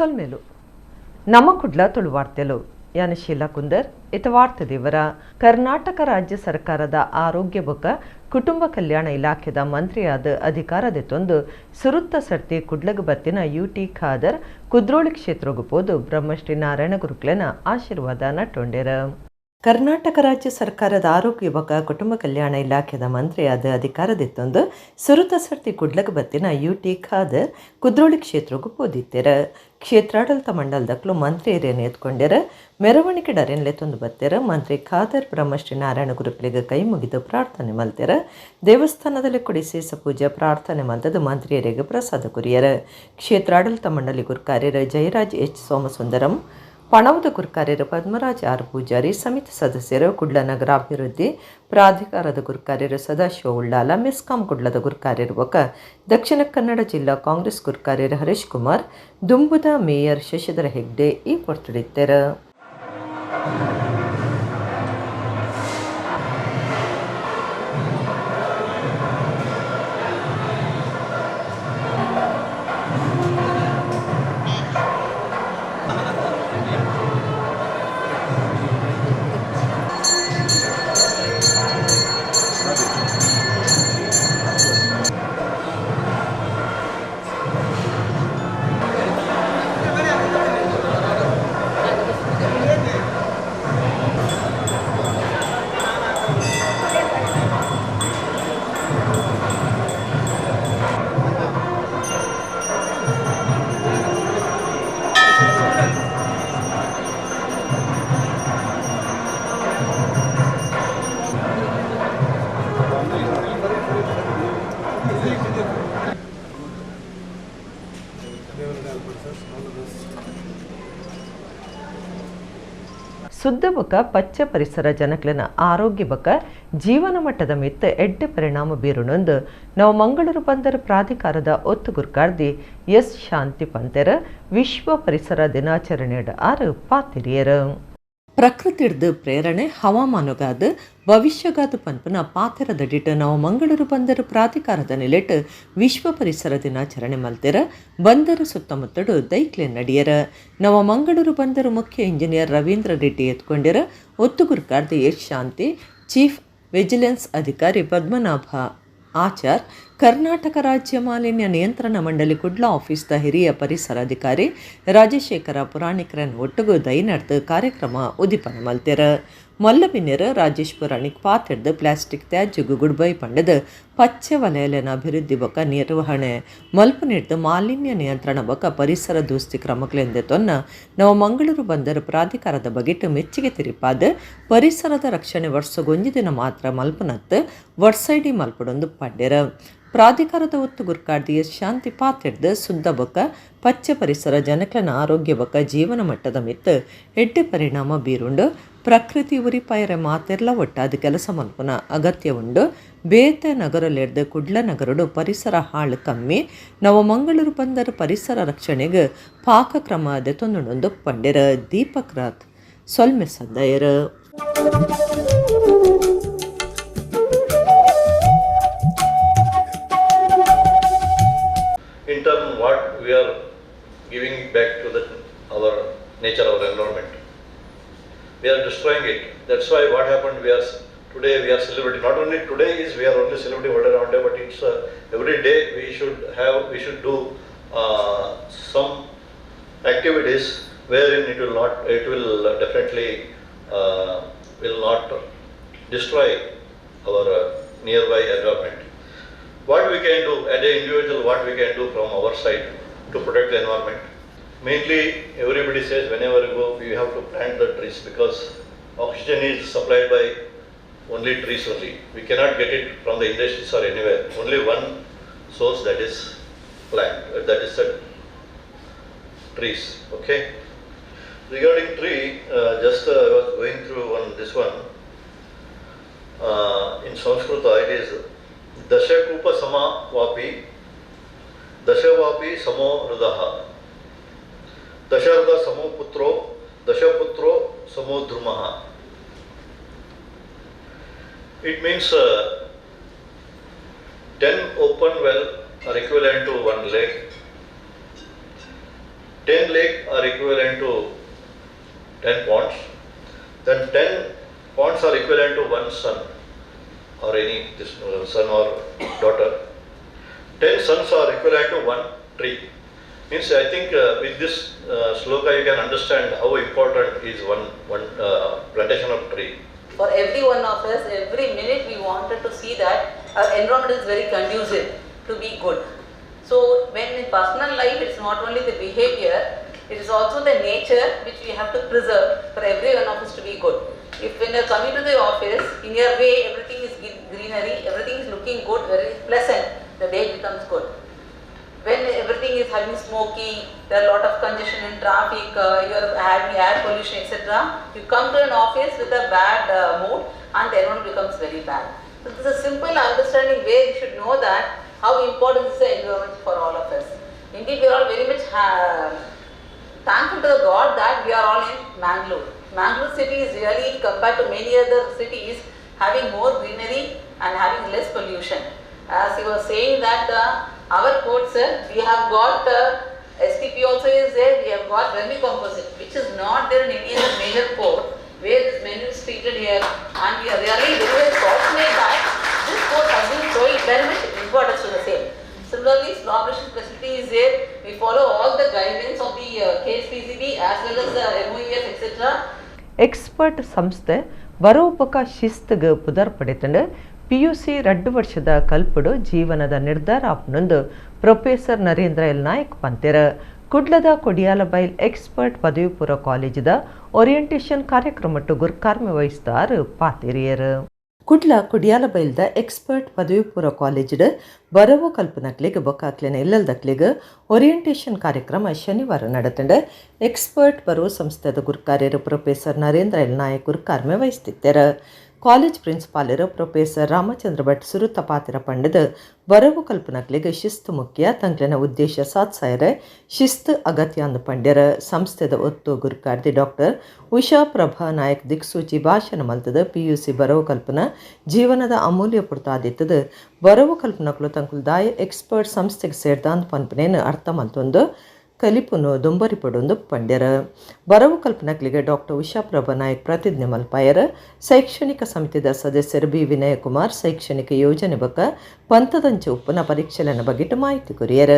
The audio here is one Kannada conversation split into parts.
ಸೊಲ್ಮೆಲು ನಮ್ಮ ಕುಡ್ಲ ತುಳುವಾರ್ತೆಲು ಯಾನ ಶೀಲಾ ಕುಂದರ್ ಇತವಾರ್ತೆ ದೇವರ ಕರ್ನಾಟಕ ರಾಜ್ಯ ಸರ್ಕಾರದ ಆರೋಗ್ಯ ಬೊಕ್ಕ ಕುಟುಂಬ ಕಲ್ಯಾಣ ಇಲಾಖೆದ ಮಂತ್ರಿಯಾದ ಅಧಿಕಾರದೆತ್ತೊಂದು ಸುರುತ್ತ ಸರ್ತಿ ಕುಡ್ಲಗ ಬತ್ತಿನ ಯುಟಿ ಖಾದರ್ ಕುದ್ರೋಳಿ ಕ್ಷೇತ್ರಗೂ ಪೋದು ಬ್ರಹ್ಮಶ್ರೀ ನಾರಾಯಣ ಗುರುಕ್ಲೆನ ಆಶೀರ್ವಾದ ನಟ್ಟೊಂಡೆರ. ಕರ್ನಾಟಕ ರಾಜ್ಯ ಸರ್ಕಾರದ ಆರೋಗ್ಯ ಬೊಕ್ಕ ಕುಟುಂಬ ಕಲ್ಯಾಣ ಇಲಾಖೆದ ಮಂತ್ರಿಯಾದ ಅಧಿಕಾರದೆತ್ತೊಂದು ಸುರುತ ಸರ್ತಿ ಕುಡ್ಲಗ ಬತ್ತಿನ ಯುಟಿ ಖಾದರ್ ಕುದ್ರೋಳಿ ಕ್ಷೇತ್ರಗೂ ಪೋದಿತ್ತೆರ. ಕ್ಷೇತ್ರಾಡಳಿತ ಮಂಡಲದಕ್ಲು ಮಂತ್ರಿ ಹಿರಿಯನ್ನ ಎತ್ಕೊಂಡೆರ ಮೆರವಣಿಗೆ ಡರೆನ್ಲೆ ತಂದು ಬತ್ತೆರ. ಮಂತ್ರಿ ಖಾದರ್ ಬ್ರಹ್ಮಶ್ರೀ ನಾರಾಯಣ ಗುರುಕ್ಲಿಗೆ ಕೈ ಮುಗಿದು ಪ್ರಾರ್ಥನೆ ಮಲ್ತೆರ. ದೇವಸ್ಥಾನದಲ್ಲಿ ಕುಡಿಸೇಸ ಪೂಜೆ ಪ್ರಾರ್ಥನೆ ಮಲ್ತದ ಮಂತ್ರಿ ಹಿರಿಯಗೆ ಪ್ರಸಾದ ಕುರಿಯರ. ಕ್ಷೇತ್ರಾಡಳಿತ ಮಂಡಳಿ ಗುರುಕಾರ್ಯರ ಜಯರಾಜ್ ಎಚ್ ಸೋಮಸುಂದರಂ, ಪಣವದ ಗುರುಕಾರ್ಯರ ಪದ್ಮರಾಜ್ ಆರ್ ಪೂಜಾರಿ, ಸಮಿತಿ ಸದಸ್ಯರು ಕುಡ್ಲ ನಗರಾಭಿವೃದ್ಧಿ ಪ್ರಾಧಿಕಾರದ ಗುರುಕಾರ್ಯರು ಸದಾಶಿವ ಉಳ್ಳಾಲ, ಮೆಸ್ಕಾಂ ಕುಡ್ಲದ ಗುರುಕಾರ್ಯರು ಬೊಕ್ಕ ದಕ್ಷಿಣ ಕನ್ನಡ ಜಿಲ್ಲಾ ಕಾಂಗ್ರೆಸ್ ಗುರುಕಾರ್ಯರು ಹರೀಶ್ ಕುಮಾರ್, ದುಂಬುದ ಮೇಯರ್ ಶಶಿಧರ ಹೆಗ್ಡೆ ಈ ಕೊಡ್ತಿಡಿತ್ತೆರ. ಶುದ್ಧ ಬೊಕ್ಕ ಪಚ್ಚ ಪರಿಸರ ಜನಕ್ಲೆನ ಆರೋಗ್ಯ ಬೊಕ್ಕ ಜೀವನ ಮಟ್ಟದ ಮಿತ್ತ ಎಡ್ಡೆ ಪರಿಣಾಮ ಬೀರುಣೊಂದು ನಾವು ಮಂಗಳೂರು ಬಂದರ ಪ್ರಾಧಿಕಾರದ ಒತ್ತು ಗುರ್ಕಾರ್ದಿ ಎಸ್ ಶಾಂತಿ ಪಂತೆರ ವಿಶ್ವ ಪರಿಸರ ದಿನಾಚರಣೆಯ ಆರು ಪಾತಿರಿಯರ. ಪ್ರಕೃತಿಡ್ದು ಪ್ರೇರಣೆ ಹವಾಮಾನಗಾದ ಭವಿಷ್ಯಗಾದ ಪಂಪನ ಪಾತೆರದಡಿಟ ನಾವು ಮಂಗಳೂರು ಬಂದರು ಪ್ರಾಧಿಕಾರದ ನೆಲೆಟ್ ವಿಶ್ವ ಪರಿಸರ ದಿನಾಚರಣೆ ಮಲ್ತೆರ. ಬಂದರು ಸುತ್ತಮುತ್ತಡು ದೈಕ್ಲೆ ನಡಿಯರ. ನವ ಮಂಗಳೂರು ಬಂದರು ಮುಖ್ಯ ಇಂಜಿನಿಯರ್ ರವೀಂದ್ರ ರೆಡ್ಡಿ ಎತ್ಕೊಂಡಿರ. ಒತ್ತು ಗುರುಕಾರ್ದಿ ಎಸ್ ಶಾಂತಿ, ಚೀಫ್ ವಿಜಿಲೆನ್ಸ್ ಅಧಿಕಾರಿ ಪದ್ಮನಾಭ ಆಚಾರ್, ಕರ್ನಾಟಕ ರಾಜ್ಯ ಮಾಲಿನ್ಯ ನಿಯಂತ್ರಣ ಮಂಡಳಿ ಕುಡ್ಲ ಆಫೀಸ್ದ ಹಿರಿಯ ಪರಿಸರ ಅಧಿಕಾರಿ ರಾಜಶೇಖರ ಪುರಾಣಿಕರನ್ ಒಟ್ಟುಗು ದೈನಡ್ದು ಕಾರ್ಯಕ್ರಮ ಉದಿಪನ ಮಲ್ತೆರ. ಮಲ್ಲಬಿನ್ನೆರ ರಾಜೇಶ್ ಪುರಾಣಿಕ್ ಪಾತೆಡ್ದು ಪ್ಲಾಸ್ಟಿಕ್ ತ್ಯಾಜ್ಯಗೂ ಗುಡ್ಬೈ ಪಂಡದ ಪಚ್ಚೆ ವಲಯಲಿನ ಅಭಿವೃದ್ಧಿ ಬೊಕ್ಕ ನಿರ್ವಹಣೆ ಮಲ್ಪು ನೀಡ್ದು ಮಾಲಿನ್ಯ ನಿಯಂತ್ರಣ ಬೊಕ್ಕ ಪರಿಸರ ದೋಸ್ತಿ ಕ್ರಮಗಳೆಂದೆ ತೊನ್ನ ನಾವು ಮಂಗಳೂರು ಬಂದರು ಪ್ರಾಧಿಕಾರದ ಬಗೆಟ್ ಮೆಚ್ಚುಗೆ ತಿರಿಪಾದ ಪರಿಸರದ ರಕ್ಷಣೆ ವರ್ಷಗೊಂಜಿ ದಿನ ಮಾತ್ರ ಮಲ್ಪುನತ್ತು ವರ್ಷೈಡಿ ಮಲ್ಪಡೊಂದು ಪಡ್ಡೆರ. ಪ್ರಾಧಿಕಾರದ ಒತ್ತು ಗುರುಕಾರ್ದಿ ಎಸ್ ಶಾಂತಿ ಪಾತೆಡ್ದು ಶುದ್ಧ ಬೊಕ್ಕ ಪಚ್ಚ ಪರಿಸರ ಜನಕ್ಲನ ಆರೋಗ್ಯ ಬೊಕ್ಕ ಜೀವನ ಮಟ್ಟದ ಮಿತ್ತು ಎಡ್ಡೆ ಪರಿಣಾಮ ಬೀರುಂಡು. ಪ್ರಕೃತಿ ಉರಿಪಾಯರೆ ಮಾತೆರ್ಲ ಒಟ್ಟಾದ ಕೆಲಸ ಮಲ್ಪುನ ಅಗತ್ಯ ಉಂಡು. ಬೇತೆ ನಗರಲೆಡ್ದು ಕುಡ್ಲ ನಗರಡು ಪರಿಸರ ಹಾಳು ಕಮ್ಮಿ. ನಾವು ಮಂಗಳೂರು ಬಂದರು ಪರಿಸರ ರಕ್ಷಣೆಗೆ ಪಾಕಕ್ರಮ ಅದೆತೊಂದೊಂದು ಪಂಡೆರ. ದೀಪಕ್ ರಾತ್ ಸೊಲ್ಮೆ ಸಂದಯರ. In terms of what we are giving back to our nature, our environment, we are destroying it. That's why what happened, today we are celebrating. Not only today we are only celebrating World Environment Day, but it's every day we should do some activities wherein it will definitely will not destroy our nearby environment. What we can do as an individual, what we can do from our side to protect the environment. Mainly everybody says whenever you go you have to plant the trees because oxygen is supplied by only trees only. We cannot get it from the industries or anywhere. Only one source, that is that is the trees. Okay. Regarding tree, I was going through this one. In Sanskrita it is ದಶಕೂಪ ಸಮ ವಾಪಿ ದಶವಾಪಿ ಸಮೋ ಹೃದಃ Dasharatha ಸಮೋ ಪುತ್ರೋ ದಶಪುತ್ರೋ ಸಮೋ ಧ್ರುಮಃ. It means 10 open well are equivalent to one lake. 10 lakes are equivalent to 10 ponds, then 10 ponds are equivalent to one son or any son or daughter. 10 sons are equivalent to one tree. Means I think with this sloka you can understand how important is one plantation of tree. For every one of us, every minute we wanted to see that our environment is very conducive to be good. So when in personal life it's not only the behavior, it is also the nature which we have to preserve for every one of us to be good. If when you are coming to the office, in your way everything is greenery, everything is looking good, very pleasant, the day becomes good. When everything is having smoky, there are a lot of congestion in traffic, you are having air pollution, etc. You come to an office with a bad mood and the environment becomes very bad. So this is a simple understanding where you should know that how important is the environment for all of us. Indeed, we are all very much thankful to the God that we are all in Mangalore. Mangalore city is really, compared to many other cities, having more greenery and having less pollution. As he was saying that our port, sir, we have got STP also is there, we have got vermicomposite, which is not there in any other major port, where this menu is treated here, and we are really very, very fortunate that this port has been showing very much importance to the same. Similarly, slop production facility is there, we follow all the guidelines of the KSPCB as well as the MOEF, etc. Expert ಸಂಸ್ಥೆ ಬರೋಪಕ ಶಿಸ್ತುಗೆ ಪುದರ್ ಪಡೆತಂಡು PUC 2 ವರ್ಷದ ಕಲ್ಪಡು ಜೀವನದ ನಿರ್ಧಾರ ಆಪ್ನೊಂದು ಪ್ರೊಫೆಸರ್ ನರೇಂದ್ರ ಎಲ್ ನಾಯಕ್ ಪಂತೆರ ಕುಡ್ಲದ ಕೊಡಿಯಾಲಬೈಲ್ ಎಕ್ಸ್ಪರ್ಟ್ ಪದವಿ ಪೂರ್ವ ಕಾಲೇಜದ ಓರಿಯೆಂಟೇಷನ್ ಕಾರ್ಯಕ್ರಮಟ್ಟು ಗುರ್ಕಾರ್ಮೆ ವಹಿಸ್ತಾರು ಪಾತಿರಿಯರು ಕುಡ್ಲ ಕೊಡಿಯಾಲಬೈಲ್ದ ಎಕ್ಸ್ಪರ್ಟ್ ಪದವಿ ಪೂರ್ವ ಕಾಲೇಜದ ಬರವು ಕಲ್ಪನಕ್ಲೆಗೆ ಬೊಕ್ಕಾಕ್ಲೆನ ಇಲ್ಲಲ್ದಕ್ಲೆಗೆ ಓರಿಯೆಂಟೇಷನ್ ಕಾರ್ಯಕ್ರಮ ಶನಿವಾರ ನಡೆತಂಡ ಎಕ್ಸ್ಪರ್ಟ್ ಬರೋ ಸಂಸ್ಥೆದ ಗುರ್ಕಾರ್ಯರು ಪ್ರೊಫೆಸರ್ ನರೇಂದ್ರ ಎಲ್ ನಾಯಕ್ ಗುರ್ಕಾರ್ಮೆ ವಹಿಸ್ತಿದ್ದಾರೆ. ಕಾಲೇಜ್ ಪ್ರಿನ್ಸಿಪಾಲರು ಪ್ರೊಫೆಸರ್ ರಾಮಚಂದ್ರ ಭಟ್ ಸುರುತಪಾತಿರ ಪಂಡದ ಬರವು ಕಲ್ಪನಕ್ಲೆಗೆ ಶಿಸ್ತು ಮುಖ್ಯ ತಂಕ್ಲೆನ ಉದ್ದೇಶ ಸಾಧ್ಸಾಯರ ಶಿಸ್ತು ಅಗತ್ಯ ಅಂದು ಪಂಡ್ಯರ ಸಂಸ್ಥೆದ ಒತ್ತು ಗುರುಕಾರ್ದಿ ಡಾಕ್ಟರ್ ಉಷಾ ಪ್ರಭಾ ನಾಯಕ್ ದಿಕ್ಸೂಚಿ ಭಾಷಣ ಮಲ್ತದ PUC ಬರವು ಕಲ್ಪನಾ ಜೀವನದ ಅಮೂಲ್ಯ ಪುರ್ತಾದಿತ್ತದ ಬರವು ಕಲ್ಪನಕ್ಲು ತಂಕುಲ್ದಾಯ ಎಕ್ಸ್ಪರ್ಟ್ ಸಂಸ್ಥೆಗೆ ಸೇರ್ದಾಂದ್ ಪನ್ಪನೇನು ಅರ್ಥ ಮಲ್ತೊಂದು ಕಲಿಪುನು ದುಂಬರಿ ಪಡೊಂದು ಪಂಡ್ಯರ ಬರವು ಕಲ್ಪನಕ್ಲಿಗೆ ಡಾಕ್ಟರ್ ಉಷಾ ಪ್ರಭಾ ನಾಯಕ್ ಪ್ರತಿಜ್ಞೆ ಮಲ್ಪಾಯರ ಶೈಕ್ಷಣಿಕ ಸಮಿತಿದ ಸದಸ್ಯರು ಬಿ ವಿನಯಕುಮಾರ್ ಶೈಕ್ಷಣಿಕ ಯೋಜನೆ ಬಕ ಪಂತದಂಚ ಉಪ್ಪನ ಪರೀಕ್ಷೆಲನ ಬಗೆಟ್ ಮಾಹಿತಿ ಕೊರಿಯರ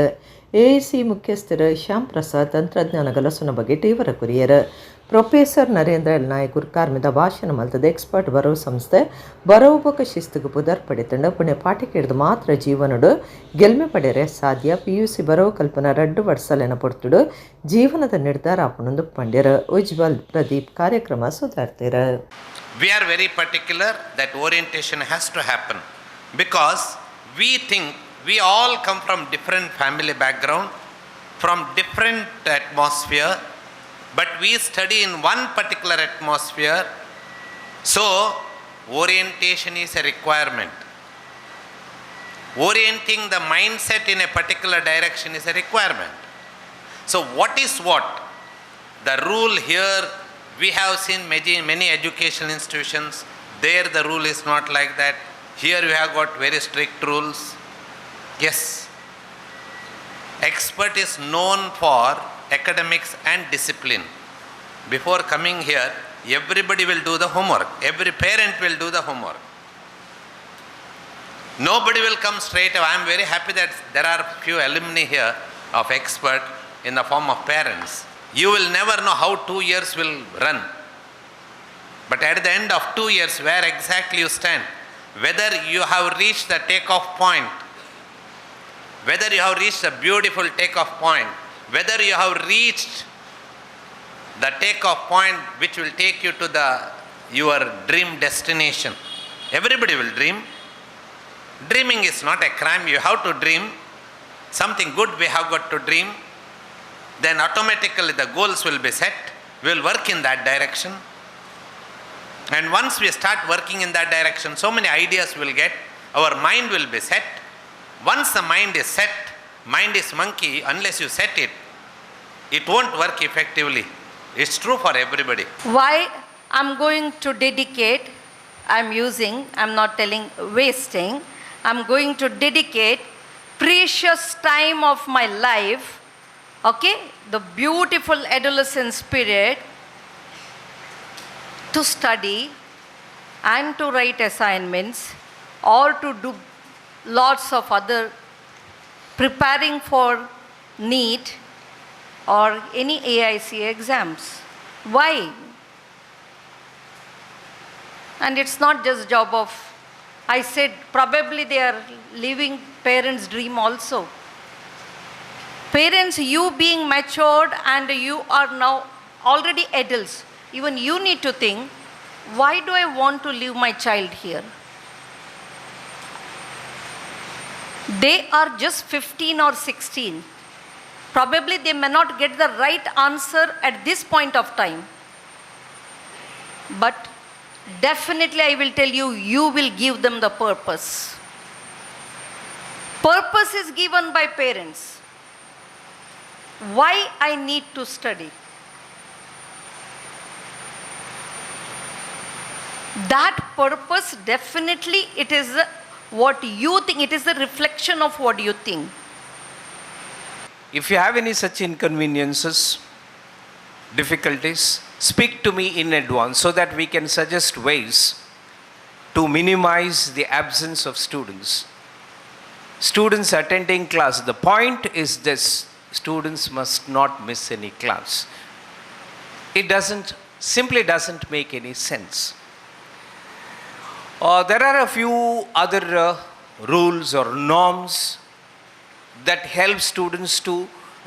AIC ಮುಖ್ಯಸ್ಥರು ಶ್ಯಾಮ್ ಪ್ರಸಾದ್ ತಂತ್ರಜ್ಞಾನ ಗಲಸುನ ಬಗೆಟ್ ಇವರ ಕೊರಿಯರ ಪ್ರೊಫೆಸರ್ ನರೇಂದ್ರ ಎಲ್ ನಾಯಕ್ ಗುರ್ಕಾರ್ಮಿದ ಭಾಷಣ ಮಲ್ತದ ಎಕ್ಸ್ಪರ್ಟ್ ಬರವು ಸಂಸ್ಥೆ ಬರವು ಬಕ ಶಿಸ್ತುಗೆ ಪುದರ್ ಪಡೆತಂಡ ಪುಣೆ ಪಾಠಕ್ಕೆ ಮಾತ್ರ ಜೀವನಡು ಗೆಲ್ಮೆ ಪಡೆರೆ ಸಾಧ್ಯ PUC ಬರವು ಕಲ್ಪನಾ 2 ವರ್ಷಲೆನ ಪೊರ್ತುಡು ಜೀವನದ ನಿರ್ಧಾರ ಆಪಣೊಂದು ಪಂಡ್ಯರ ಉಜ್ವಲ್ ಪ್ರದೀಪ್ ಕಾರ್ಯಕ್ರಮ ಸುಧಾರ್ತಿರ. We are very particular that orientation has to happen because we think we all come from different family background, from different atmosphere, but we study in one particular atmosphere. So orientation is a requirement. Orienting the mindset in a particular direction is a requirement. So what is what? The rule here, we have seen many educational institutions, there the rule is not like that. Here we have got very strict rules. Yes, expert is known for academics and discipline. Before coming here, everybody will do the homework. Every parent will do the homework. Nobody will come straight away. I am very happy that there are few alumni here of expert in the form of parents. You will never know how 2 years will run. But at the end of 2 years, where exactly you stand, whether you have reached the takeoff point, whether you have reached a beautiful takeoff point, whether you have reached the takeoff point which will take you to your dream destination. Everybody will dream. Dreaming is not a crime. You have to dream. Something good we have got to dream. Then automatically the goals will be set. We will work in that direction. And once we start working in that direction, so many ideas will get. Our mind will be set. Once the mind is set, mind is monkey, unless you set it, it won't work effectively. It's true for everybody. Why I'm going to dedicate, I'm not telling wasting, I'm going to dedicate precious time of my life okay, the beautiful adolescence period to study and to write assignments or to do lots of other preparing for NEET or any AIC exams. Why? And it's not just job of, I said probably they are living parents' dream also. Parents, you being matured and you are now already adults, even you need to think, why do I want to leave my child here? They are just 15 or 16. Probably they may not get the right answer at this point of time. But definitely I will tell you, you will give them the purpose. Purpose is given by parents. Why I need to study? That purpose, definitely it is what you think, it is a reflection of what you think. If you have any such inconveniences, difficulties, speak to me in advance so that we can suggest ways to minimize the absence of students. Students attending class, the point is this: students must not miss any class. It simply doesn't make any sense. There are a few other rules or norms that help students to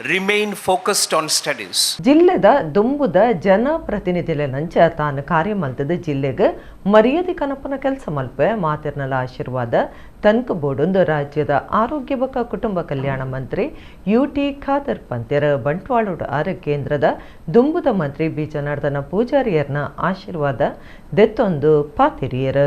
remain focused on studies. ಜಿಲ್ಲೆದ ದುಂಬುದ ಜನಪ್ರತಿನಿಧಿಲೆನಂಚ ತಾನು ಕಾರ್ಯಮಲ್ತದ ಜಿಲ್ಲೆಗೆ ಮರ್ಯಾದೆ ಕನಪನ ಕೆಲಸ ಮಲ್ಪೆ ಮಾತಿರ್ನಲ ಆಶೀರ್ವಾದ ತನಕ ಬೋಡೊಂದು ರಾಜ್ಯದ ಆರೋಗ್ಯ ಬಕ ಕುಟುಂಬ ಕಲ್ಯಾಣ ಮಂತ್ರಿ UT ಖಾದರ್ ಪಂತ್ಯರ ಬಂಟ್ವಾಳದ ಆರೋಗ್ಯ ಕೇಂದ್ರದ ದುಂಬುದ ಮಂತ್ರಿ ಬಿ ಜನಾರ್ದನ ಪೂಜಾರಿಯರ್ನ ಆಶೀರ್ವಾದ ದೆತ್ತೊಂದು ಪಾತಿರಿಯರ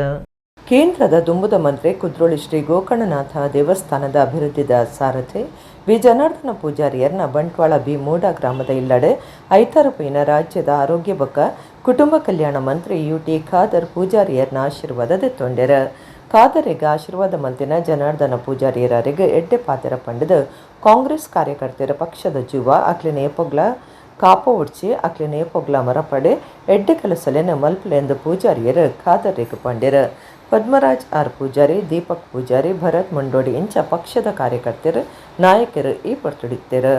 ಕೇಂದ್ರದ ದುಂಬುದ ಮಂತ್ರಿ ಕುದ್ರೋಳಿ ಶ್ರೀ ಗೋಕರ್ಣನಾಥ ದೇವಸ್ಥಾನದ ಅಭಿವೃದ್ಧಿದ ಸಾರಥಿ ಬಿ ಜನಾರ್ದನ ಪೂಜಾರಿಯರ್ನ ಬಂಟ್ವಾಳ ಬಿ ಮೂಡ ಗ್ರಾಮದ ಇಲ್ಲಡೆ 5 ರೂಪಾಯಿನ ರಾಜ್ಯದ ಆರೋಗ್ಯ ಬಕ ಕುಟುಂಬ ಕಲ್ಯಾಣ ಮಂತ್ರಿ UT ಖಾದರ್ ಪೂಜಾರಿಯರ್ನ ಆಶೀರ್ವಾದ ದೆತ್ತೊಂಡ್ಯರ ಖಾದರಿಗೆ ಆಶೀರ್ವಾದ ಮಂತಿನ ಜನಾರ್ದನ ಪೂಜಾರಿಯರಿಗೆ ಎಡ್ಡೆ ಪಾತೆರ ಪಂಡದ ಕಾಂಗ್ರೆಸ್ ಕಾರ್ಯಕರ್ತರ ಪಕ್ಷದ ಜುವ ಅಕ್ಲಿನ ಏಪೊಗ್ಲ ಕಾಪ ಉಡ್ಚಿ ಅಕ್ಲಿನ ಏಪೊಗ್ಲ ಮರಪಡೆ ಎಡ್ಡೆ ಕೆಲಸಲೆನ ಮಲ್ಪಲೆಂದು ಪೂಜಾರಿಯರು ಖಾದರಿಗೆ ಪಂಡ್ಯರ ಪದ್ಮರಾಜ್ ಆರ್ ಪೂಜಾರಿ, ದೀಪಕ್ ಪೂಜಾರಿ, ಭರತ್ ಮಂಡೋಡಿ ಇಂಚ ಪಕ್ಷದ ಕಾರ್ಯಕರ್ತರು ನಾಯಕರು ಈ ಪರ್ತುಡಿತ್ತರು.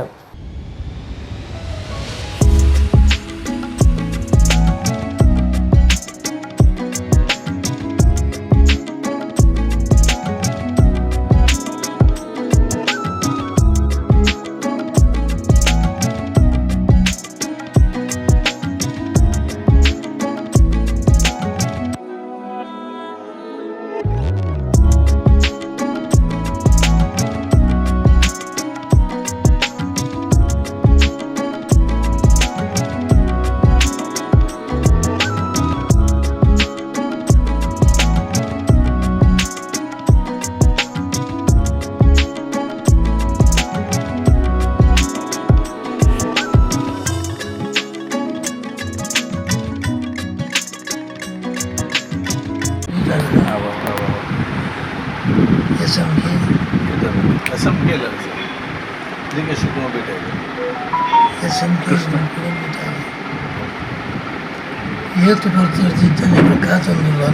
ಇವತ್ತು ಬರ್ತಿರ್ತಿದ್ದಾನೆ ಕಾತಂದಿಲ್ಲ.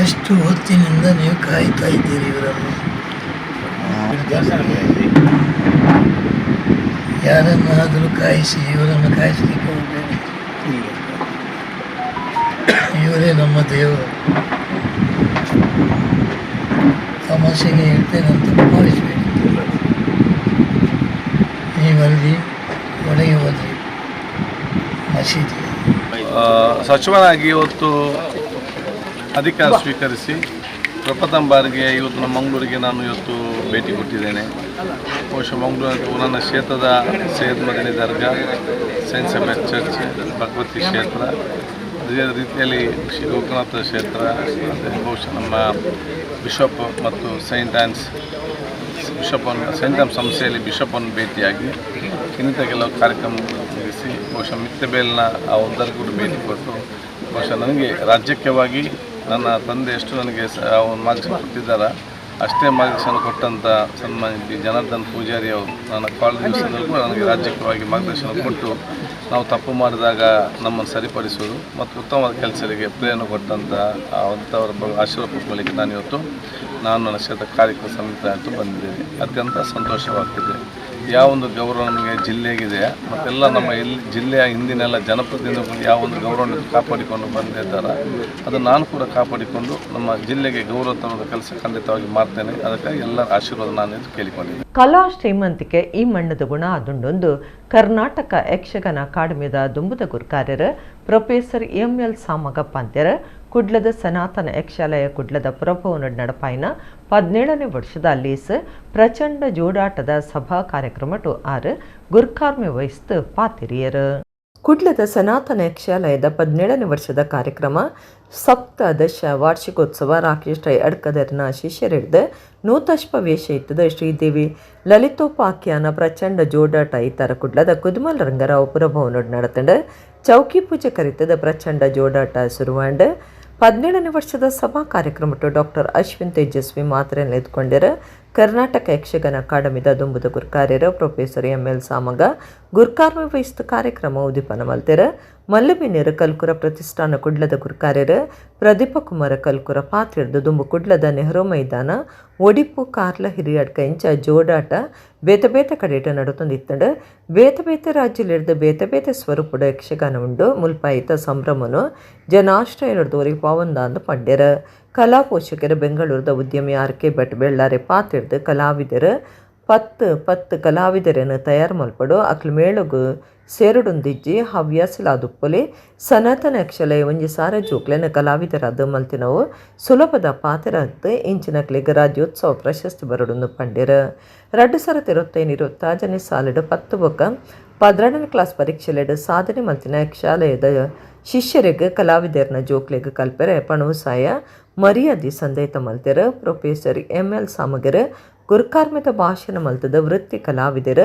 ಎಷ್ಟು ಹೊತ್ತಿನಿಂದ ನೀವು ಕಾಯ್ತಾ ಇದ್ದೀರಿ ಇವರನ್ನು? ಯಾರನ್ನಾದರೂ ಕಾಯಿಸಿ, ಇವರನ್ನು ಕಾಯಿಸಲಿಕ್ಕೆ ಹೋಗಬೇಡಿ. ಇವರೇ ನಮ್ಮ ದೇವರು. ತಮಾಷೆಗೆ ಹೇಳ್ತೇನೆ ಅಂತ ಭಾವಿಸಬೇಡಿ. ನೀವಲ್ಲಿ ಒಳಗೆ ಹೋದ್ರಿ ಮಸೀದಿ. ಸಚಿವನಾಗಿ ಇವತ್ತು ಅಧಿಕಾರ ಸ್ವೀಕರಿಸಿ ಪ್ರಪ್ರಥಮ ಬಾರಿಗೆ ಇವತ್ತು ನಮ್ಮ ಮಂಗಳೂರಿಗೆ ನಾನು ಇವತ್ತು ಭೇಟಿ ಕೊಟ್ಟಿದ್ದೇನೆ. ಬಹುಶಃ ಮಂಗಳೂರು ನನ್ನ ಕ್ಷೇತ್ರದ ಸೈಯದ್ ಮದನಿ ದರ್ಗಾ, ಸೈಂಟ್ ಸೆಬೆಟ್ ಚರ್ಚ್, ಭಗವತಿ ಕ್ಷೇತ್ರ, ಅದೇ ರೀತಿಯಲ್ಲಿ ಶ್ರೀ ಗೋಕರ್ಣನಾಥ ಕ್ಷೇತ್ರ, ಮತ್ತು ಬಹುಶಃ ನಮ್ಮ ಬಿಷಪ್ ಮತ್ತು ಸೈಂಟ್ ಆನ್ಸ್ ಸಂಸ್ಥೆಯಲ್ಲಿ ಬಿಷಪನ್ನು ಭೇಟಿಯಾಗಿ ಇನ್ನಿತ ಕೆಲವು ಕಾರ್ಯಕ್ರಮ ಮುಗಿಸಿ ಬಹುಶಃ ಮಿತ್ತಬೇಲ್ನ ಆ ಒಂದು ದರ್ಗಕ್ಕೂ ಭೇಟಿ ಕೊಟ್ಟು ಬಹುಶಃ ನನಗೆ ರಾಜ್ಯಕ್ಕವಾಗಿ ನನ್ನ ತಂದೆ ಎಷ್ಟು ನನಗೆ ಒಂದು ಮಾರ್ಗದರ್ಶನ ಕೊಟ್ಟಿದ್ದಾರೆ ಅಷ್ಟೇ ಮಾರ್ಗದರ್ಶನ ಕೊಟ್ಟಂಥ ಸನ್ಮಾನ್ಯ ಜನಾರ್ದನ್ ಪೂಜಾರಿ ಅವರು ನನ್ನ ಕಾಲೇಜ್ ದಿವಸದವರೆಗೂ ನನಗೆ ರಾಜ್ಯಕವಾಗಿ ಮಾರ್ಗದರ್ಶನ ಕೊಟ್ಟು ನಾವು ತಪ್ಪು ಮಾಡಿದಾಗ ನಮ್ಮನ್ನು ಸರಿಪಡಿಸೋದು ಮತ್ತು ಉತ್ತಮವಾದ ಕೆಲಸಗಳಿಗೆ ಪ್ರೇರಣೆ ಕೊಟ್ಟಂಥ ಅಂಥವರ ಆಶೀರ್ವಾದ ಮೂಲಕ ನಾನು ನನ್ನ ಕ್ಷೇತ್ರ ಕಾರ್ಯಕ್ರಮ ಸಮಿತಿ ಅಂತೂ ಬಂದಿದ್ದೇನೆ. ಅತ್ಯಂತ ಸಂತೋಷವಾಗ್ತಿದೆ. ಯಾವೊಂದು ಗೌರವ ನಮಗೆ ಜಿಲ್ಲೆಗಿದೆ ಮತ್ತೆಲ್ಲ ನಮ್ಮ ಜಿಲ್ಲೆಯ ಹಿಂದಿನೆಲ್ಲ ಜನಪ್ರತಿನಿಧಿಗಳು ಯಾವೊಂದು ಗೌರವವನ್ನು ಕಾಪಾಡಿಕೊಂಡು ಬಂದಿದ್ದಾರೆ ಅದು ನಾನು ಕೂಡ ಕಾಪಾಡಿಕೊಂಡು ನಮ್ಮ ಜಿಲ್ಲೆಗೆ ಗೌರವ ತರುವ ಕೆಲಸ ಖಂಡಿತವಾಗಿ ಮಾಡ್ತೇನೆ. ಅದಕ್ಕಾಗಿ ಎಲ್ಲರ ಆಶೀರ್ವಾದ ನಾನು ಕೇಳಿಕೊಂಡಿದ್ದೇನೆ. ಕಲಾ ಶ್ರೀಮಂತಿಕೆ ಈ ಮಣ್ಣದ ಗುಣ ಅದೊಂದೊಂದು ಕರ್ನಾಟಕ ಯಕ್ಷಗಾನ ಅಕಾಡೆಮಿದ ದುಂಬುದ ಗುರುಕಾರ್ಯರ ಪ್ರೊಫೆಸರ್ ಎಂ.ಎಲ್. ಸಾಮಗಪ್ಪ ಅಂತ್ಯರ ಕುಡ್ಲದ ಸನಾತನ ಯಕ್ಷಾಲಯ ಕುಡ್ಲದ ಪ್ರಭುವನ ನಡಪಾಯಿನ 17ನೇ ವರ್ಷದ ಲೀಸ್ ಪ್ರಚಂಡ ಜೋಡಾಟದ ಸಭಾ ಕಾರ್ಯಕ್ರಮಟು ಆರು ಗುರ್ಕಾರ್ಮೆ ವಹಿಸ್ತು ಪಾತಿರಿಯರು. ಕುಡ್ಲದ ಸನಾತನ ಯಕ್ಷಾಲಯದ 17ನೇ ವರ್ಷದ ಕಾರ್ಯಕ್ರಮ ಸಪ್ತದಶ ವಾರ್ಷಿಕೋತ್ಸವ ರಾಕೇಶ್ ರೈ ಅಡ್ಕದರ್ನ ಶಿಷ್ಯರಿಡ್ದ ನೂತಷ್ಪ ವೇಷ ಇತ್ತದ ಶ್ರೀದೇವಿ ಲಲಿತೋಪಾಖ್ಯಾನ ಪ್ರಚಂಡ ಜೋಡಾಟ ಇತರ ಕುಡ್ಲದ ಕುದುಮಲ್ ರಂಗರಾವ್ ಪುರಭವನೋಡ್ ನಡತಂಡ ಚೌಕಿ ಪೂಜೆ ಕರಿತದ ಪ್ರಚಂಡ ಜೋಡಾಟ ಶುರುವಾಂಡ್ 17ನೇ ವರ್ಷದ ಸಭಾ ಕಾರ್ಯಕ್ರಮಟ್ಟು ಡಾಕ್ಟರ್ ಅಶ್ವಿನ್ ತೇಜಸ್ವಿ ಮಾತ್ರೆ ಎದ್ಕೊಂಡಿರ ಕರ್ನಾಟಕ ಯಕ್ಷಗಾನ ಅಕಾಡೆಮಿದ ದುಂಬುದ ಗುರ್ಕಾರ್ಯರ ಪ್ರೊಫೆಸರ್ ಎಂ.ಎಲ್. ಸಾಮಗ ಗುರ್ಕಾರ್ಮೆ ವಹಿಸಿದ ಕಾರ್ಯಕ್ರಮ ಉದ್ದೀಪನ ಮಲ್ತೆರ ಮಲ್ಲಬಿನೇರ ಕಲ್ಕುರ ಪ್ರತಿಷ್ಠಾನ ಕುಡ್ಲದ ಗುರ್ಕಾರ್ಯರ ಪ್ರದೀಪ ಕುಮಾರ ಕಲ್ಕುರ ಪಾತ್ರಿಡ್ದು ದುಂಬು ಕುಡ್ಲದ ನೆಹರು ಮೈದಾನ ಒಡಿಪು ಕಾರ್ಲ ಹಿರಿಯಡ್ಕ ಇಂಚ ಜೋಡಾಟ ಬೇತೆ ಬೇತೆ ಕಡೆಟ ನಡುತ್ತೊಂದಿತ್ತಂಡ ಬೇತೆ ಬೇತೆ ರಾಜ್ಯಲಿಡ್ದು ಬೇತೆ ಬೇತೆ ಸ್ವರೂಪುಡ ಯಕ್ಷಗಾನ ಉಂಡು ಮುಲ್ಪಾಯಿತ ಸಂಭ್ರಮನು ಜನಾಶ್ರಯದವರಿಗೆ ಪಾವಂದಾಂದು ಪಂಡ್ಯರ ಕಲಾ ಪೋಷಕರ ಬೆಂಗಳೂರದ ಉದ್ಯಮಿ ಆರ್.ಕೆ. ಭಟ್ ಬೆಳ್ಳಾರೆ ಪಾತಿಡ್ದು ಕಲಾವಿದರ 10 ಕಲಾವಿದರನ್ನು ತಯಾರು ಮಲ್ಪಡು ಅಕ್ಲು ಮೇಳುಗು ಸೇರುಡೊಂದಿಜ್ಜಿ ಹವ್ಯಾಸಲಾದುಪ್ಪಲೆ ಸನಾತನ ಯಕ್ಷಾಲಯ ಒಂಜಿ ಸಾರ ಜೋಕ್ಲೆನ ಕಲಾವಿದರಾದ ಮಲ್ತಿನವು ಸುಲಭದ ಪಾತ್ರದ್ದು ಇಂಚಿನಕ್ಲಿಗ ರಾಜ್ಯೋತ್ಸವ ಪ್ರಶಸ್ತಿ ಬರಡೊಂದು ಪಂಡ್ಯರ 2025 ಸಾಲಿಡು 10 ಬೊಕ್ಕ 12ನೇ ಕ್ಲಾಸ್ ಪರೀಕ್ಷೆಲೆಡು ಸಾಧನೆ ಮಲ್ತಿನ ಯಕ್ಷಾಲಯದ ಶಿಷ್ಯರಿಗೆ ಕಲಾವಿದರನ ಜೋಕ್ಲೆಗೆ ಕಲ್ಪರೆ ಪಣವು ಸಾಯ ಮರ್ಯಾದೆ ಸಂದೇತ ಮಲ್ತೆರ ಪ್ರೊಫೆಸರ್ ಎಂ.ಎಲ್. ಸಾಮಗರ ಗುರ್ಕಾರ್ಮೆದ ಭಾಷಣ ಮಲ್ತದ ವೃತ್ತಿ ಕಲಾವಿದರ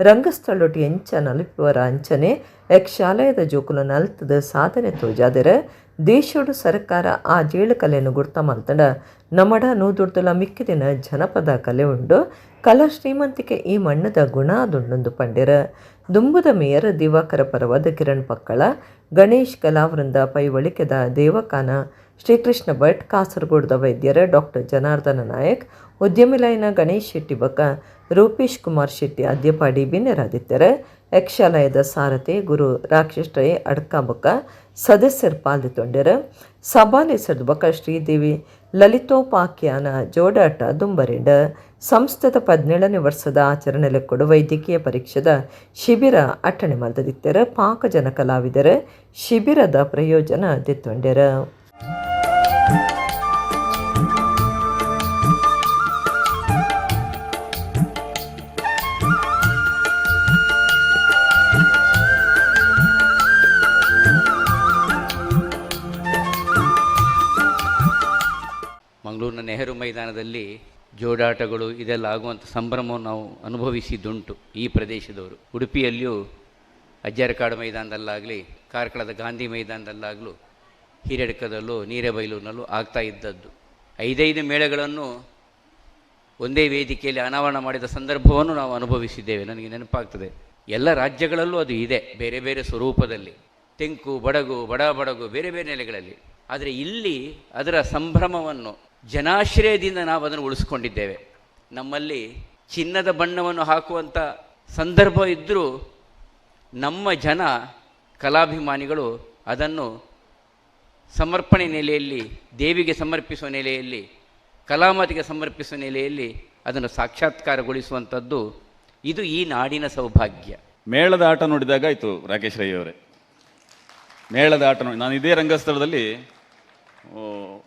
ರಂಗಸ್ಥಳೊಟ್ಟು ಎಂಚ ನಲುಪುವರ ಅಂಚನೆ ಯಕ್ಷಾಲಯದ ಜೋಕುಲ ನಲ್ತದ ಸಾಧನೆ ತೋಜಾದರ ದೇಶೋಡು ಸರ್ಕಾರ ಆ ಜೇಳು ಕಲೆಯನ್ನು ಗುರ್ತ ಮಲ್ತಡ ನಮ್ಮಡ ನೂದುಡ್ದುಲ ಮಿಕ್ಕಿದಿನ ಜನಪದ ಕಲೆ ಉಂಡು ಕಲಾ ಶ್ರೀಮಂತಿಕೆ ಈ ಮಣ್ಣದ ಗುಣ ಅದೊಂದೊಂದು ಪಂಡ್ಯರ ದುಂಬುದ ಮೇಯರ್ ದಿವಾಕರ ಪರವಾದ ಕಿರಣ್ ಪಕ್ಕಳ ಗಣೇಶ್ ಕಲಾವೃಂದ ಪೈವಳಿಕೆದ ದೇವಕಾನ ಶ್ರೀಕೃಷ್ಣ ಭಟ್ ಕಾಸರಗೋಡದ ವೈದ್ಯರ ಡಾಕ್ಟರ್ ಜನಾರ್ದನ ನಾಯಕ್ ಉದ್ಯಮಿಲಯನ ಗಣೇಶ್ ಶೆಟ್ಟಿ ಬಕ ರೂಪೇಶ್ ಕುಮಾರ್ ಶೆಟ್ಟಿ ಅದ್ಯಪಾಡಿ ಬಿನ್ನೆರಾದಿತ್ತರ ಯಕ್ಷಾಲಯದ ಸಾರಥಿ ಗುರು ರಾಕೇಶ್ ರೈ ಅಡ್ಕ ಬಕ ಸದಸ್ಯರು ಪಾಲ್ಗೊಂಡರ ಸಭಾಲೆಸದ ಬಕ ಶ್ರೀದೇವಿ ಲಲಿತೋಪಾಖ್ಯಾನ ಜೋಡಾಟ ದುಂಬರಿಂಡ ಸಂಸ್ಥೆದ 17ನೇ ವರ್ಷದ ಆಚರಣೆಲೆ ಕೊಡು ವೈದ್ಯಕೀಯ ಪರೀಕ್ಷೆದ ಶಿಬಿರ ಅಟ್ಟಣೆ ಮಲ್ತದಿತ್ತರ ಪಾಕಜನ ಕಲಾವಿದರ ಶಿಬಿರದ ಪ್ರಯೋಜನ ದಿತ್ತೊಂಡ್ಯರ. ಮಂಗಳೂರಿನ ನೆಹರು ಮೈದಾನದಲ್ಲಿ ಜೋಡಾಟಗಳು ಇದೆಲ್ಲ ಆಗುವಂಥ ಸಂಭ್ರಮವನ್ನು ನಾವು ಅನುಭವಿಸಿದ್ದುಂಟು ಈ ಪ್ರದೇಶದವರು. ಉಡುಪಿಯಲ್ಲಿಯೂ ಅಜ್ಜರಕಾಡು ಮೈದಾನದಲ್ಲಾಗಲಿ ಕಾರ್ಕಳದ ಗಾಂಧಿ ಮೈದಾನದಲ್ಲಾಗಲೂ ಹಿರೇಡ್ಕದಲ್ಲೂ ನೀರೇಬೈಲೂರಿನಲ್ಲೂ ಆಗ್ತಾ ಇದ್ದದ್ದು 5 ಮೇಳಗಳನ್ನು ಒಂದೇ ವೇದಿಕೆಯಲ್ಲಿ ಅನಾವರಣ ಮಾಡಿದ ಸಂದರ್ಭವನ್ನು ನಾವು ಅನುಭವಿಸಿದ್ದೇವೆ. ನನಗೆ ನೆನಪಾಗ್ತದೆ, ಎಲ್ಲ ರಾಜ್ಯಗಳಲ್ಲೂ ಅದು ಇದೆ, ಬೇರೆ ಬೇರೆ ಸ್ವರೂಪದಲ್ಲಿ, ತೆಂಕು, ಬಡಗು, ಬಡಬಡಗು, ಬೇರೆ ಬೇರೆ ನೆಲೆಗಳಲ್ಲಿ. ಆದರೆ ಇಲ್ಲಿ ಅದರ ಸಂಭ್ರಮವನ್ನು ಜನಾಶ್ರಯದಿಂದ ನಾವು ಅದನ್ನು ಉಳಿಸ್ಕೊಂಡಿದ್ದೇವೆ. ನಮ್ಮಲ್ಲಿ ಚಿನ್ನದ ಬಣ್ಣವನ್ನು ಹಾಕುವಂಥ ಸಂದರ್ಭ ಇದ್ದರೂ ನಮ್ಮ ಜನ ಕಲಾಭಿಮಾನಿಗಳು ಅದನ್ನು ಸಮರ್ಪಣೆ ನೆಲೆಯಲ್ಲಿ, ದೇವಿಗೆ ಸಮರ್ಪಿಸುವ ನೆಲೆಯಲ್ಲಿ, ಕಲಾಮತಿಗೆ ಸಮರ್ಪಿಸುವ ನೆಲೆಯಲ್ಲಿ ಅದನ್ನು ಸಾಕ್ಷಾತ್ಕಾರಗೊಳಿಸುವಂಥದ್ದು ಇದು ಈ ನಾಡಿನ ಸೌಭಾಗ್ಯ. ಮೇಳದ ಆಟ ನೋಡಿದಾಗ ಆಯಿತು ರಾಕೇಶ್ ರೈ ಅವರೇ, ಮೇಳದ ಆಟ ನೋಡಿ ನಾನು ಇದೇ ರಂಗಸ್ಥಳದಲ್ಲಿ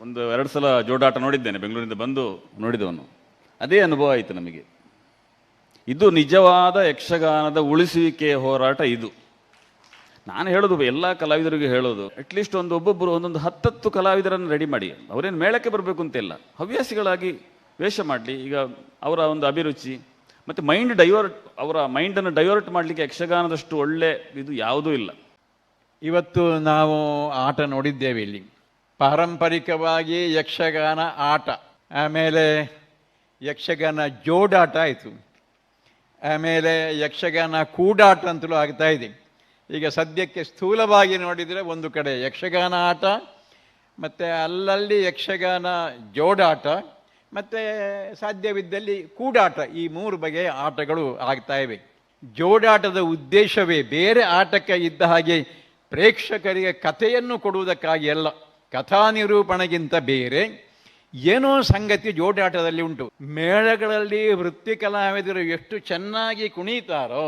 1-2 ಸಲ ಜೋಡಾಟ ನೋಡಿದ್ದೇನೆ, ಬೆಂಗಳೂರಿಂದ ಬಂದು ನೋಡಿದವನು. ಅದೇ ಅನುಭವ ಆಯಿತು ನಮಗೆ. ಇದು ನಿಜವಾದ ಯಕ್ಷಗಾನದ ಉಳಿಸುವಿಕೆಯ ಹೋರಾಟ. ಇದು ನಾನು ಹೇಳೋದು ಎಲ್ಲ ಕಲಾವಿದರಿಗೆ ಹೇಳೋದು, ಅಟ್ಲೀಸ್ಟ್ ಒಬ್ಬೊಬ್ಬರು 10 ಕಲಾವಿದರನ್ನು ರೆಡಿ ಮಾಡಿ. ಅವರೇನು ಮೇಳಕ್ಕೆ ಬರಬೇಕು ಅಂತೆಲ್ಲ, ಹವ್ಯಾಸಿಗಳಾಗಿ ವೇಷ ಮಾಡಲಿ. ಈಗ ಅವರ ಒಂದು ಅಭಿರುಚಿ ಮತ್ತು ಅವರ ಮೈಂಡನ್ನು ಡೈವರ್ಟ್ ಮಾಡಲಿಕ್ಕೆ ಯಕ್ಷಗಾನದಷ್ಟು ಒಳ್ಳೆ ಇದು ಯಾವುದೂ ಇಲ್ಲ. ಇವತ್ತು ನಾವು ಆಟ ನೋಡಿದ್ದೇವೆ ಇಲ್ಲಿ. ಪಾರಂಪರಿಕವಾಗಿ ಯಕ್ಷಗಾನ ಆಟ, ಆಮೇಲೆ ಯಕ್ಷಗಾನ ಜೋಡಾಟ ಆಯಿತು. ಆಮೇಲೆ ಯಕ್ಷಗಾನ ಕೂಡಾಟ ಅಂತಲೂ ಆಗ್ತಾ ಇದೆ. ಈಗ ಸದ್ಯಕ್ಕೆ ಸ್ಥೂಲವಾಗಿ ನೋಡಿದರೆ ಒಂದು ಕಡೆ ಯಕ್ಷಗಾನ ಆಟ, ಮತ್ತು ಅಲ್ಲಲ್ಲಿ ಯಕ್ಷಗಾನ ಜೋಡಾಟ, ಮತ್ತು ಸಾಧ್ಯವಿದ್ದಲ್ಲಿ ಕೂಡಾಟ, ಈ 3 ಬಗೆಯ ಆಟಗಳು ಆಗ್ತಾ ಇವೆ. ಜೋಡಾಟದ ಉದ್ದೇಶವೇ ಬೇರೆ ಆಟಕ್ಕೆ ಇದ್ದ ಹಾಗೆ ಪ್ರೇಕ್ಷಕರಿಗೆ ಕಥೆಯನ್ನು ಕೊಡುವುದಕ್ಕಾಗಿ ಅಲ್ಲ. ಕಥಾ ನಿರೂಪಣೆಗಿಂತ ಬೇರೆ ಏನೋ ಸಂಗತಿ ಜೋಡಾಟದಲ್ಲಿ ಉಂಟು. ಮೇಳಗಳಲ್ಲಿ ವೃತ್ತಿ ಕಲಾವಿದರು ಎಷ್ಟು ಚೆನ್ನಾಗಿ ಕುಣಿತಾರೋ,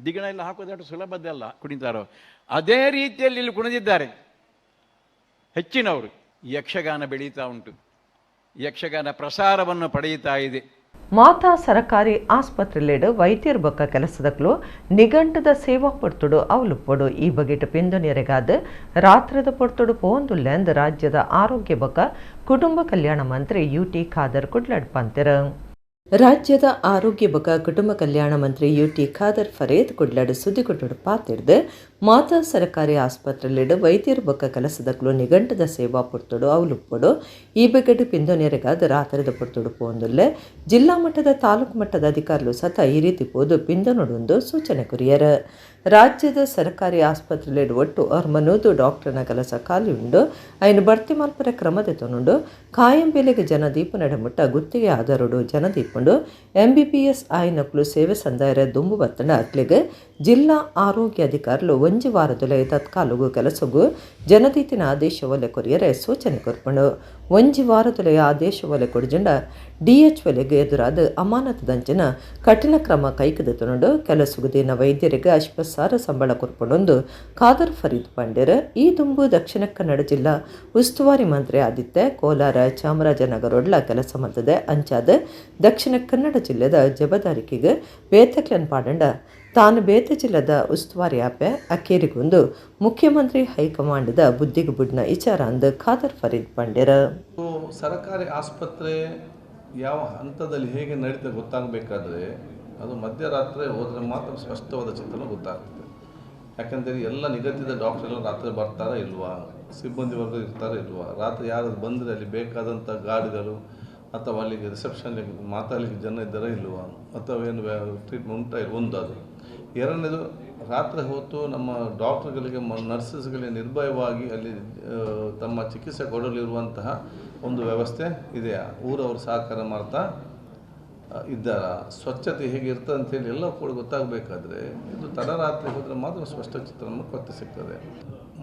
ದಿಗಣ ಎಲ್ಲ ಹಾಕೋದಷ್ಟು ಸುಲಭದಲ್ಲ ಕುಣಿತಾರೋ, ಅದೇ ರೀತಿಯಲ್ಲಿ ಇಲ್ಲಿ ಕುಣಿದಿದ್ದಾರೆ ಹೆಚ್ಚಿನವರು. ಯಕ್ಷಗಾನ ಬೆಳೀತಾ ಉಂಟು, ಯಕ್ಷಗಾನ ಪ್ರಸಾರವನ್ನು ಪಡೆಯುತ್ತಾ ಇದೆ. ಮಾತಾ ಸರಕಾರಿ ಆಸ್ಪತ್ರೆಲೇಡು ವೈದ್ಯರ ಬೊಕ್ಕ ಕೆಲಸದಕ್ಕಲು ನಿಘಂಟದ ಸೇವಾ ಪೊರ್ತುಡು ಅವಲುಪ್ಪಡು ಈ ಬಗೆಟ್ ಪಿಂದೊನೆರೆಗಾದ ರಾತ್ರದ ಪೊರ್ತುಡು ಪೋಂದುಲ್ಲೆಂದು ರಾಜ್ಯದ ಆರೋಗ್ಯ ಬೊಕ್ಕ ಕುಟುಂಬ ಕಲ್ಯಾಣ ಮಂತ್ರಿ UT ಖಾದರ್ ಕುಡ್ಲಡ್ ಪಂತೆರ. ರಾಜ್ಯದ ಆರೋಗ್ಯ ಬೊಕ್ಕ ಕುಟುಂಬ ಕಲ್ಯಾಣ ಮಂತ್ರಿ UT ಖಾದರ್ ಫರೇದ್ ಕುಡ್ಲಡ್ ಸುದ್ದಿಗೊಟ್ಟುಡು ಪಾತಿರ್ದು ಮಾತಾ ಸರಕಾರಿ ಆಸ್ಪತ್ರೆಲಿಡು ವೈದ್ಯರ ಬೊಕ್ಕ ಕೆಲಸದಕ್ಕಲು ನಿಘಂಟದ ಸೇವಾ ಪೊರ್ತುಡು ಅವಲುಪ್ಪಡು ಈ ಬಗೆಟ್ ಪಿಂದೊನೆರೆಗಾದ ರಾತ್ರದ ಪೊರ್ತುಡು ಪೋಂದುಲ್ಲೆ ಜಿಲ್ಲಾ ಮಟ್ಟದ ತಾಲೂಕು ಮಟ್ಟದ ಅಧಿಕಾರಿಗಳು ಸತ ಈ ರೀತಿ ಪೋದು ಪಿಂದೊನೊಡೊಂದು ಸೂಚನೆ ಕೊರಿಯರ. ರಾಜ್ಯದ ಸರ್ಕಾರಿ ಆಸ್ಪತ್ರೆಲಿಡು ಒಟ್ಟು 60 ಡಾಕ್ಟರ್ನ ಕೆಲಸ ಖಾಲಿ ಉಂಡು ಐನು ಭರ್ತಿ ಮಲ್ಪರ ಕ್ರಮದ ತೊನುಂಡು ಕಾಯಂ ಬೆಲೆಗೆ ಜನದೀಪ ನಡಮುಟ್ಟ ಗುತ್ತಿಗೆ ಆಧಾರಡು ಜನದೀಪುಂಡು MBBS ಆಯ್ನಕ್ಲು ಸೇವೆ ಸಂದಾಯರ ದುಂಬು ಬತ್ತಂಡ ಅಕ್ಲಿಗೆ ಜಿಲ್ಲಾ ಆರೋಗ್ಯ ಅಧಿಕಾರಿಗಳು 1 ವಾರದೊಲೆ ತತ್ಕಾಲಗೂ ಕೆಲಸಗೂ ಜನದೀತಿನ ಆದೇಶ ಒಲೆ ಕೊರಿಯರೆ ಸೂಚನೆ ಕೊರ್ಪಂಡು 1 ವಾರದೊಲೆ ಆದೇಶ ಒಲೆ ಕೊಡ್ಜಂಡ DH ಒಲೆಗೆ ಎದುರಾದ ಅಮಾನತದಂಚಿನ ಕಠಿಣ ಕ್ರಮ ಕೈಕದ ತೊನುಂಡು ಕೆಲಸಗುದಿನ ವೈದ್ಯರಿಗೆ ಅಶ್ವಸಾರ ಸಂಬಳ ಕೊರ್ಪಡೊಂದು ಖಾದರ್ ಫರೀದ್ ಪಂಡ್ಯರ ಈ ದುಂಬು ದಕ್ಷಿಣ ಕನ್ನಡ ಜಿಲ್ಲಾ ಉಸ್ತುವಾರಿ ಮಂತ್ರಿ ಆದಿತ್ಯ ಕೋಲಾರ ಚಾಮರಾಜನಗರೊಡ್ಲ ಕೆಲಸ ಮತ್ತದೆ ಅಂಚಾದ ದಕ್ಷಿಣ ಕನ್ನಡ ಜಿಲ್ಲೆದ ಜವಾಬ್ದಾರಿಕೆಗೆ ಬೇತಕ್ಲನ್ ಪಾಡಂಡ ತಾನು ಬೇತ ಜಿಲ್ಲದ ಉಸ್ತುವಾರಿ ಆಪೆ ಅಕ್ಕೇರಿಗೊಂದು ಮುಖ್ಯಮಂತ್ರಿ ಹೈಕಮಾಂಡದ ಬುದ್ಧಿಗೆ ಬುಡ್ನ ವಿಚಾರ ಅಂದು ಖಾದರ್ ಫರೀದ್ ಪಂಡ್ಯರ. ಸರ್ಕಾರಿ ಆಸ್ಪತ್ರೆ ಯಾವ ಹಂತದಲ್ಲಿ ಹೇಗೆ ನಡೀತದೆ ಗೊತ್ತಾಗಬೇಕಾದ್ರೆ ಅದು ಮಧ್ಯರಾತ್ರಿ ಹೋದರೆ ಮಾತ್ರ ಸ್ಪಷ್ಟವಾದ ಚಿತ್ರಣ ಗೊತ್ತಾಗ್ತದೆ. ಯಾಕಂದರೆ ಎಲ್ಲ ನಿಗದಿತ ಡಾಕ್ಟರ್ ಎಲ್ಲ ರಾತ್ರಿ ಬರ್ತಾರಾ ಇಲ್ವಾ, ಸಿಬ್ಬಂದಿ ವರ್ಗ ಇರ್ತಾರಾ ಇಲ್ವಾ, ರಾತ್ರಿ ಯಾರು ಬಂದರೆ ಅಲ್ಲಿ ಬೇಕಾದಂಥ ಗಾಡಿಗಳು ಅಥವಾ ಅಲ್ಲಿಗೆ ರಿಸೆಪ್ಷನ್ಗೆ ಮಾತಾಡಲಿಕ್ಕೆ ಜನ ಇದ್ದಾರಾ ಇಲ್ವಾ, ಅಥವಾ ಏನು ಟ್ರೀಟ್ಮೆಂಟ್ ಉಂಟಾ ಒಂದು. ಅದು ಎರಡನೇದು, ರಾತ್ರಿ ಹೊತ್ತು ನಮ್ಮ ಡಾಕ್ಟರ್ಗಳಿಗೆ ನರ್ಸಸ್ಗಳಿಗೆ ನಿರ್ಭಯವಾಗಿ ಅಲ್ಲಿ ತಮ್ಮ ಚಿಕಿತ್ಸೆ ಕೊಡಲಿರುವಂತಹ ಒಂದು ವ್ಯವಸ್ಥೆ ಇದೆಯಾ, ಊರವರು ಸಹಕಾರ ಮಾಡ್ತಾ ಇದ್ದಾರಾ, ಸ್ವಚ್ಛತೆ ಹೇಗೆ ಇರ್ತದೆ ಅಂತೇಳಿ ಎಲ್ಲ ಕೂಡ ಗೊತ್ತಾಗಬೇಕಾದ್ರೆ ಇದು ತಡರಾತ್ರಿ ಹೋದರೆ ಮಾತ್ರ ಸ್ಪಷ್ಟ ಚಿತ್ರ ನಮಗೆ ಸಿಗ್ತದೆ.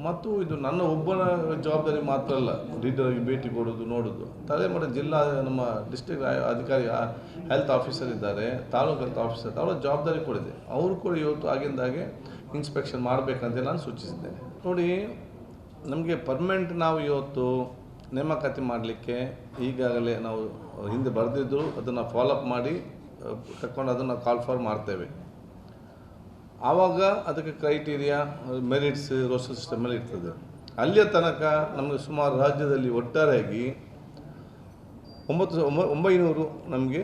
ಮತ್ತು ಇದು ನನ್ನ ಒಬ್ಬನ ಜವಾಬ್ದಾರಿ ಮಾತ್ರ ಅಲ್ಲ, ಲೀಡರ್ಗೆ ಭೇಟಿ ಕೊಡೋದು ನೋಡೋದು. ತಲೆಮಾರು ಜಿಲ್ಲಾ ನಮ್ಮ ಡಿಸ್ಟ್ರಿಕ್ಟ್ ಅಧಿಕಾರಿ ಹೆಲ್ತ್ ಆಫೀಸರ್ ಇದ್ದಾರೆ, ತಾಲೂಕು ಹೆಲ್ತ್ ಆಫೀಸರ್, ಅವರ ಜವಾಬ್ದಾರಿ ಕೊಡಿದೆ. ಅವರು ಕೂಡ ಇವತ್ತು ಆಗಿಂದಾಗೆ ಇನ್ಸ್ಪೆಕ್ಷನ್ ಮಾಡಬೇಕಂತ ನಾನು ಸೂಚಿಸಿದ್ದೇನೆ. ನೋಡಿ, ನಮಗೆ ಪರ್ಮನೆಂಟ್ ನಾವು ಇವತ್ತು ನೇಮಕಾತಿ ಮಾಡಲಿಕ್ಕೆ ಈಗಾಗಲೇ ನಾವು ಹಿಂದೆ ಬರೆದಿದ್ದರು, ಅದನ್ನು ಫಾಲೋಅಪ್ ಮಾಡಿ ತಗೊಂಡು ಅದನ್ನು ಕಾಲ್ ಫಾರ್ ಮಾಡ್ತೇವೆ. ಆವಾಗ ಅದಕ್ಕೆ ಕ್ರೈಟೀರಿಯಾ, ಮೆರಿಟ್ಸ್, ರೋಸ್ಟರ್ ಸಿಸ್ಟಮಲ್ಲಿ ಇರ್ತದೆ. ಅಲ್ಲಿಯ ತನಕ ನಮಗೆ ಸುಮಾರು ರಾಜ್ಯದಲ್ಲಿ ಒಟ್ಟಾರೆಯಾಗಿ 900 ನಮಗೆ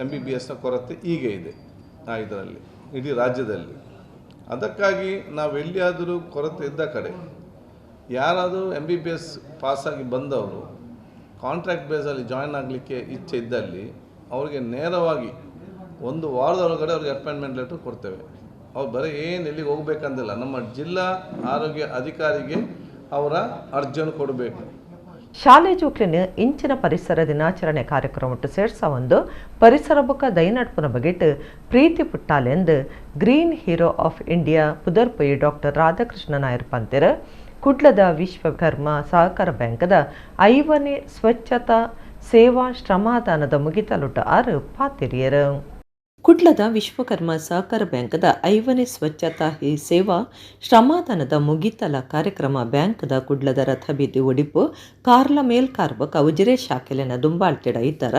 MBBSನ ಕೊರತೆ ಈಗ ಇದೆ ಇದರಲ್ಲಿ ಇಡೀ ರಾಜ್ಯದಲ್ಲಿ. ಅದಕ್ಕಾಗಿ ನಾವು ಎಲ್ಲಿಯಾದರೂ ಕೊರತೆ ಇದ್ದ ಕಡೆ ಯಾರಾದರೂ MBBS ಪಾಸಾಗಿ ಬಂದವರು ಕಾಂಟ್ರಾಕ್ಟ್ ಬೇಸಲ್ಲಿ ಜಾಯ್ನ್ ಆಗಲಿಕ್ಕೆ ಇಚ್ಛೆ ಇದ್ದಲ್ಲಿ ಅವರಿಗೆ ನೇರವಾಗಿ 1 ವಾರದೊಳಗಡೆ ಅವ್ರಿಗೆ ಅಪಾಯಿಂಟ್ಮೆಂಟ್ ಲೆಟರ್ ಕೊಡ್ತೇವೆ. ಅವ್ರು ಬರೀ ಏನು ಎಲ್ಲಿಗೆ ಹೋಗ್ಬೇಕಂದಿಲ್ಲ, ನಮ್ಮ ಜಿಲ್ಲಾ ಆರೋಗ್ಯ ಅಧಿಕಾರಿಗೆ ಅವರ ಅರ್ಜಿಯನ್ನು ಕೊಡಬೇಕು. ಶಾಲೆ ಜೋಕ್ಲಿನ ಇಂಚಿನ ಪರಿಸರ ದಿನಾಚರಣೆ ಕಾರ್ಯಕ್ರಮ ಸೇರ್ಸೊಂದು ಪರಿಸರ ಬೊಕ್ಕ ದೈನಡ್ಪುನ ಬಗೆಟ್ ಪ್ರೀತಿ ಪುಟ್ಟಾಲೆಂದು ಗ್ರೀನ್ ಹೀರೋ ಆಫ್ ಇಂಡಿಯಾ ಪುದರ್ಪೊಯಿ ಡಾಕ್ಟರ್ ರಾಧಾಕೃಷ್ಣ ನಾಯರ್ ಪಂತೆರ ಕುಡ್ಲದ ವಿಶ್ವಕರ್ಮ ಸಹಕಾರ ಬ್ಯಾಂಕದ 5ನೇ ಸ್ವಚ್ಛತಾ ಸೇವಾ ಶ್ರಮದಾನದ ಮುಗಿತಲುಟ 6 ಪಾತಿರಿಯರು. ಕುಡ್ಲದ ವಿಶ್ವಕರ್ಮ ಸಹಕಾರ ಬ್ಯಾಂಕದ 5ನೇ ಸ್ವಚ್ಛತಾ ಹಿ ಸೇವಾ ಶ್ರಮದಾನದ ಮುಗಿತಲ ಕಾರ್ಯಕ್ರಮ ಬ್ಯಾಂಕದ ಕುಡ್ಲದ ರಥಬೀದಿ ಒಡಿಪು ಕಾರ್ಲ ಮೇಲ್ಕಾರ್ಬಕ ಉಜಿರೆ ಶಾಖೆಲೆನ ದುಂಬಾಳ್ತಿಡ ಇತರ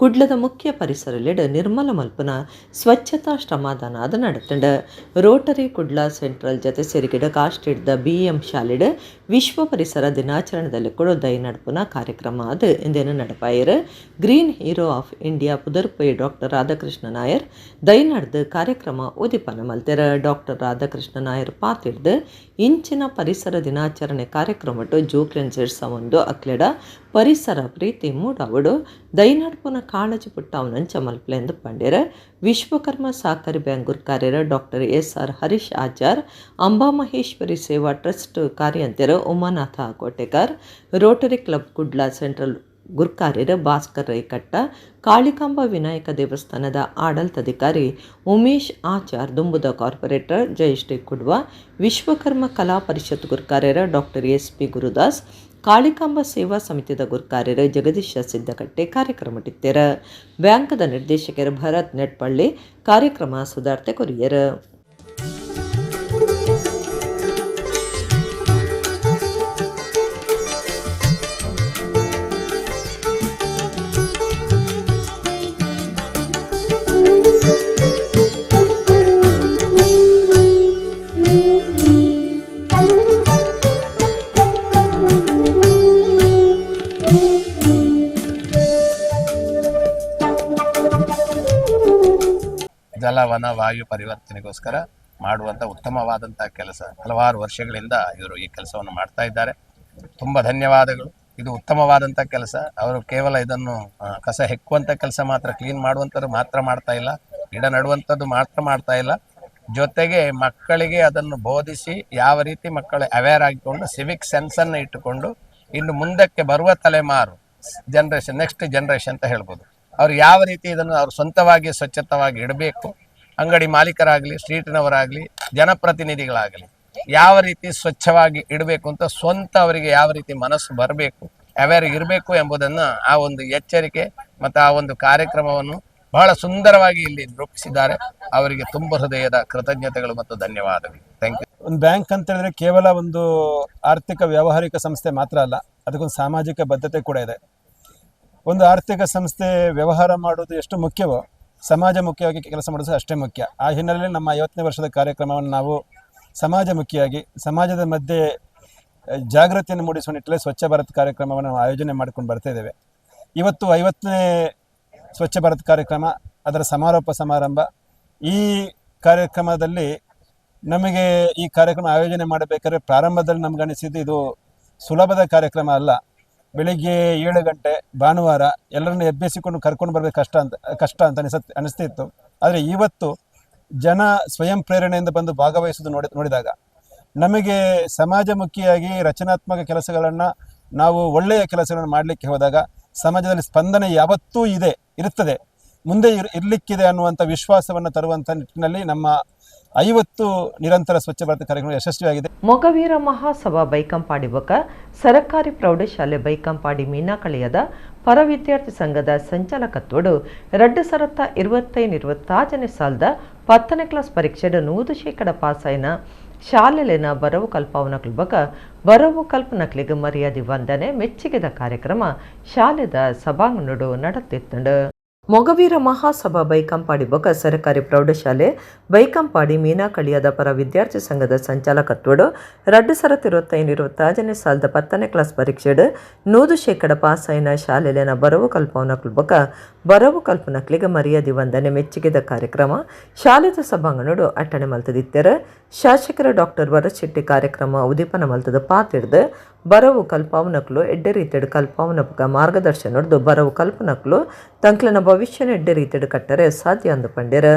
ಕುಡ್ಲದ ಮುಖ್ಯ ಪರಿಸರಲೆಡ್ ನಿರ್ಮಲ ಮಲ್ಪನ ಸ್ವಚ್ಛತಾ ಶ್ರಮದಾನ ಅದು ನಡತಂಡ ರೋಟರಿ ಕುಡ್ಲ ಸೆಂಟ್ರಲ್ ಜತೆ ಸೇರಿಗಿಡ ಕಾಸ್ಟಿಡ್ದ BM ಶಾಲೆಡ್ ವಿಶ್ವ ಪರಿಸರ ದಿನಾಚರಣೆದಲ್ಲಿ ಕೊಡೋ ದೈನಡ್ಪುನ ಕಾರ್ಯಕ್ರಮ ಅದು ಇಂದೇನು ನಡಪಾಯರು. ಗ್ರೀನ್ ಹೀರೋ ಆಫ್ ಇಂಡಿಯಾ ಪುದರ್ಪೊಯಿ ಡಾಕ್ಟರ್ ರಾಧಾಕೃಷ್ಣ ನಾಯರ್ ದೈನಡ್ದು ಕಾರ್ಯಕ್ರಮ ಉದಿಪನ ಮಲ್ತೆರ. ಡಾಕ್ಟರ್ ರಾಧಾಕೃಷ್ಣ ನಾಯರ್ ಪಾತಿಡ್ದು ಇಂಚಿನ ಪರಿಸರ ದಿನಾಚರಣೆ ಕಾರ್ಯಕ್ರಮ ಜೋಕ್ಲೆನ್ ಸೇರ್ಸೊಂದು ಅಕ್ಲೆಡ ಪರಿಸರ ಪ್ರೀತಿ ಮೂಡವಡು ದೈನಡ್ಪುನ ಕಾಳಜಿ ಪುಟ್ಟವನಂಚ ಮಲ್ಪಲೆಂದು ಪಂಡ್ಯರ ವಿಶ್ವಕರ್ಮ ಸಹಕಾರಿ ಬ್ಯಾಂಕ್ ಗುರ್ಕಾರ್ಯರ doctor SR Harish Achar Ambamaheshwari Seva trust ಕಾರ್ಯಂತರ Umanath Kotekar rotary club Kudla central ಗುರ್ಕಾರ್ಯರ ಭಾಸ್ಕರ್ ರೈಕಟ್ಟ ಕಾಳಿಕಾಂಬ ವಿನಾಯಕ ದೇವಸ್ಥಾನದ ಆಡಳಿತಾಧಿಕಾರಿ ಉಮೇಶ್ ಆಚಾರ್ ದುಂಬುದ ಕಾರ್ಪೊರೇಟರ್ ಜಯಶ್ರೀ ಕುಡ್ವ ವಿಶ್ವಕರ್ಮ ಕಲಾ ಪರಿಷತ್ ಗುರ್ಕಾರ್ಯರ ಡಾಕ್ಟರ್ SP ಗುರುದಾಸ್ ಕಾಳಿಕಾಂಬ ಸೇವಾ ಸಮಿತಿದ ಗುರ್ಕಾರ್ಯರ ಜಗದೀಶ ಸಿದ್ದಕಟ್ಟೆ ಕಾರ್ಯಕ್ರಮ ಇಟ್ಟಿರ ಬ್ಯಾಂಕದ ನಿರ್ದೇಶಕರ ಭರತ್ ನೆಟ್ಪಳ್ಳಿ ಕಾರ್ಯಕ್ರಮ ಸುಧಾರ್ತೆ ಕೊರಿಯರ ಜಲವನ ವಾಯು ಪರಿವರ್ತನೆಗೋಸ್ಕರ ಮಾಡುವಂಥ ಉತ್ತಮವಾದಂಥ ಕೆಲಸ ಹಲವಾರು ವರ್ಷಗಳಿಂದ ಇವರು ಈ ಕೆಲಸವನ್ನು ಮಾಡ್ತಾ ಇದ್ದಾರೆ. ತುಂಬ ಧನ್ಯವಾದಗಳು. ಇದು ಉತ್ತಮವಾದಂಥ ಕೆಲಸ. ಅವರು ಕೇವಲ ಇದನ್ನು ಕಸ ಹೆಕ್ಕುವಂಥ ಕೆಲಸ ಮಾತ್ರ, ಕ್ಲೀನ್ ಮಾಡುವಂಥದ್ದು ಮಾತ್ರ ಮಾಡ್ತಾ ಇಲ್ಲ, ಗಿಡ ನಡುವಂಥದ್ದು ಮಾತ್ರ ಮಾಡ್ತಾ ಇಲ್ಲ, ಜೊತೆಗೆ ಮಕ್ಕಳಿಗೆ ಅದನ್ನು ಬೋಧಿಸಿ ಯಾವ ರೀತಿ ಮಕ್ಕಳು ಅವೇರ್ ಆಗಿಕೊಂಡು ಸಿವಿಕ್ ಸೆನ್ಸನ್ನು ಇಟ್ಟುಕೊಂಡು ಇನ್ನು ಮುಂದಕ್ಕೆ ಬರುವ ತಲೆಮಾರು ಜನರೇಷನ್, ನೆಕ್ಸ್ಟ್ ಜನರೇಷನ್ ಅಂತ ಹೇಳ್ಬೋದು, ಅವ್ರು ಯಾವ ರೀತಿ ಇದನ್ನು ಅವ್ರು ಸ್ವಂತವಾಗಿ ಸ್ವಚ್ಛತವಾಗಿ ಇಡಬೇಕು, ಅಂಗಡಿ ಮಾಲೀಕರಾಗಲಿ, ಸ್ಟ್ರೀಟ್ನವರಾಗಲಿ, ಜನಪ್ರತಿನಿಧಿಗಳಾಗಲಿ ಯಾವ ರೀತಿ ಸ್ವಚ್ಛವಾಗಿ ಇಡಬೇಕು ಅಂತ ಸ್ವಂತ ಅವರಿಗೆ ಯಾವ ರೀತಿ ಮನಸ್ಸು ಬರಬೇಕು, ಅವೇರ್ ಇರಬೇಕು ಎಂಬುದನ್ನು ಆ ಒಂದು ಎಚ್ಚರಿಕೆ ಮತ್ತು ಆ ಒಂದು ಕಾರ್ಯಕ್ರಮವನ್ನು ಬಹಳ ಸುಂದರವಾಗಿ ಇಲ್ಲಿ ರೂಪಿಸಿದ್ದಾರೆ. ಅವರಿಗೆ ತುಂಬ ಹೃದಯದ ಕೃತಜ್ಞತೆಗಳು ಮತ್ತು ಧನ್ಯವಾದಗಳು. Thank you. ಒಂದು ಬ್ಯಾಂಕ್ ಅಂತ ಹೇಳಿದ್ರೆ ಕೇವಲ ಒಂದು ಆರ್ಥಿಕ ವ್ಯಾವಹಾರಿಕ ಸಂಸ್ಥೆ ಮಾತ್ರ ಅಲ್ಲ, ಅದಕ್ಕೊಂದು ಸಾಮಾಜಿಕ ಬದ್ಧತೆ ಕೂಡ ಇದೆ. ಒಂದು ಆರ್ಥಿಕ ಸಂಸ್ಥೆ ವ್ಯವಹಾರ ಮಾಡೋದು ಎಷ್ಟು ಮುಖ್ಯವೋ ಸಮಾಜ ಮುಖ್ಯವಾಗಿ ಕೆಲಸ ಮಾಡೋದು ಅಷ್ಟೇ ಮುಖ್ಯ. ಆ ಹಿನ್ನೆಲೆಯಲ್ಲಿ ನಮ್ಮ 50ನೇ ವರ್ಷದ ಕಾರ್ಯಕ್ರಮವನ್ನು ನಾವು ಸಮಾಜಮುಖಿಯಾಗಿ ಸಮಾಜದ ಮಧ್ಯೆ ಜಾಗೃತಿಯನ್ನು ಮೂಡಿಸುವ ನಿಟ್ಟಿನಲ್ಲಿ ಸ್ವಚ್ಛ ಭಾರತ್ ಕಾರ್ಯಕ್ರಮವನ್ನು ನಾವು ಆಯೋಜನೆ ಮಾಡಿಕೊಂಡು ಬರ್ತಾ ಇದ್ದೇವೆ. ಇವತ್ತು 50ನೇ ಸ್ವಚ್ಛ ಭಾರತ್ ಕಾರ್ಯಕ್ರಮ, ಅದರ ಸಮಾರೋಪ ಸಮಾರಂಭ. ಈ ಕಾರ್ಯಕ್ರಮದಲ್ಲಿ ನಮಗೆ ಈ ಕಾರ್ಯಕ್ರಮ ಆಯೋಜನೆ ಮಾಡಬೇಕಾದ್ರೆ ಪ್ರಾರಂಭದಲ್ಲಿ ನಮ್ಗನಿಸಿದ್ದು ಇದು ಸುಲಭದ ಕಾರ್ಯಕ್ರಮ ಅಲ್ಲ. ಬೆಳಿಗ್ಗೆ 7 ಗಂಟೆ ಭಾನುವಾರ ಎಲ್ಲರನ್ನು ಎಬ್ಬಿಸಿಕೊಂಡು ಕರ್ಕೊಂಡು ಬರಬೇಕು ಕಷ್ಟ ಅಂತ ಅನಿಸ್ತಿತ್ತು. ಆದರೆ ಇವತ್ತು ಜನ ಸ್ವಯಂ ಪ್ರೇರಣೆಯಿಂದ ಬಂದು ಭಾಗವಹಿಸೋದು ನೋಡಿದಾಗ ನಮಗೆ ಸಮಾಜಮುಖಿಯಾಗಿ ರಚನಾತ್ಮಕ ಕೆಲಸಗಳನ್ನು, ನಾವು ಒಳ್ಳೆಯ ಕೆಲಸಗಳನ್ನು ಮಾಡಲಿಕ್ಕೆ ಹೋದಾಗ ಸಮಾಜದಲ್ಲಿ ಸ್ಪಂದನೆ ಯಾವತ್ತೂ ಇರುತ್ತದೆ, ಮುಂದೆ ಇರಲಿಕ್ಕಿದೆ ಅನ್ನುವಂಥ ವಿಶ್ವಾಸವನ್ನು ತರುವಂಥ ನಿಟ್ಟಿನಲ್ಲಿ ನಮ್ಮ 50 ನಿರಂತರ ಸ್ವಚ್ಛ ಭಾರತ ಕಾರ್ಯಕ್ರಮ ಯಶಸ್ವಿಯಾಗಿದೆ. ಮೊಗವೀರ ಮಹಾಸಭಾ ಬೈಕಂಪಾಡಿ ಬೊಕ ಸರಕಾರಿ ಪ್ರೌಢಶಾಲೆ ಬೈಕಂಪಾಡಿ ಮೀನಾಕಳಿಯದ ಪರ ವಿದ್ಯಾರ್ಥಿ ಸಂಘದ ಸಂಚಾಲಕತ್ವಡು 2025-26ನೇ ಸಾಲದ 10ನೇ ಕ್ಲಾಸ್ ಪರೀಕ್ಷೆಡು 100% ಪಾಸಾಯಿನ ಶಾಲೆಲಿನ ಬರವು ಕಲ್ಪವನಕ್ಲು ಬೊಕ ಬರವು ಕಲ್ಪನಕ್ಲಿಗೆ ಮರ್ಯಾದೆ ವಂದನೆ ಮೆಚ್ಚುಗೆದ ಕಾರ್ಯಕ್ರಮ ಶಾಲೆದ ಸಭಾಂಗಣಡು ನಡೆತಿತ್ತಂಡು. ಮೊಗವೀರ ಮಹಾಸಭಾ ಬೈಕಂಪಾಡಿ ಬೊಕ ಸರಕಾರಿ ಪ್ರೌಢಶಾಲೆ ಬೈಕಂಪಾಡಿ ಮೀನಾಕಳಿಯದ ಪರ ವಿದ್ಯಾರ್ಥಿ ಸಂಘದ ಸಂಚಾಲಕತ್ವಡು 2025-26ನೇ ಸಾಲದ 10ನೇ ಕ್ಲಾಸ್ ಪರೀಕ್ಷೆಡು 100% ಪಾಸಾಯಿನ ಶಾಲೆಲಿನ ಬರವು ಕಲ್ಪವನಕ್ಲು ಬೊಕ ಬರವು ಕಲ್ಪನಕ್ಲಿಗೆ ಮರ್ಯಾದೆ ವಂದನೆ ಮೆಚ್ಚುಗೆದ ಕಾರ್ಯಕ್ರಮ ಶಾಲೆದ ಸಭಾಂಗಣಡು ಅಟ್ಟಣೆ ಮಲ್ತದಿತ್ತರ ಶಾಸಕರ ಡಾಕ್ಟರ್ ಭರತ್ ಶೆಟ್ಟಿ ಕಾರ್ಯಕ್ರಮ ಉದೀಪನ ಮಲ್ತದ ಪಾತಿಡ್ದು ಬರವು ಕಲ್ಪವನಕ್ಲು ಎಡ್ಡೆ ರೀತಿಯಡು ಕಲ್ಪವನಕ ಮಾರ್ಗದರ್ಶನ ನಡೆದು ಬರವು ಕಲ್ಪನಕ್ಲು ತಂಕ್ಲನ ಭವಿಷ್ಯನ ಎಡ್ಡೆ ರೀತಿಯಡು ಕಟ್ಟರೆ ಸಾಧ್ಯ ಅಂದು ಪಂಡ್ಯರ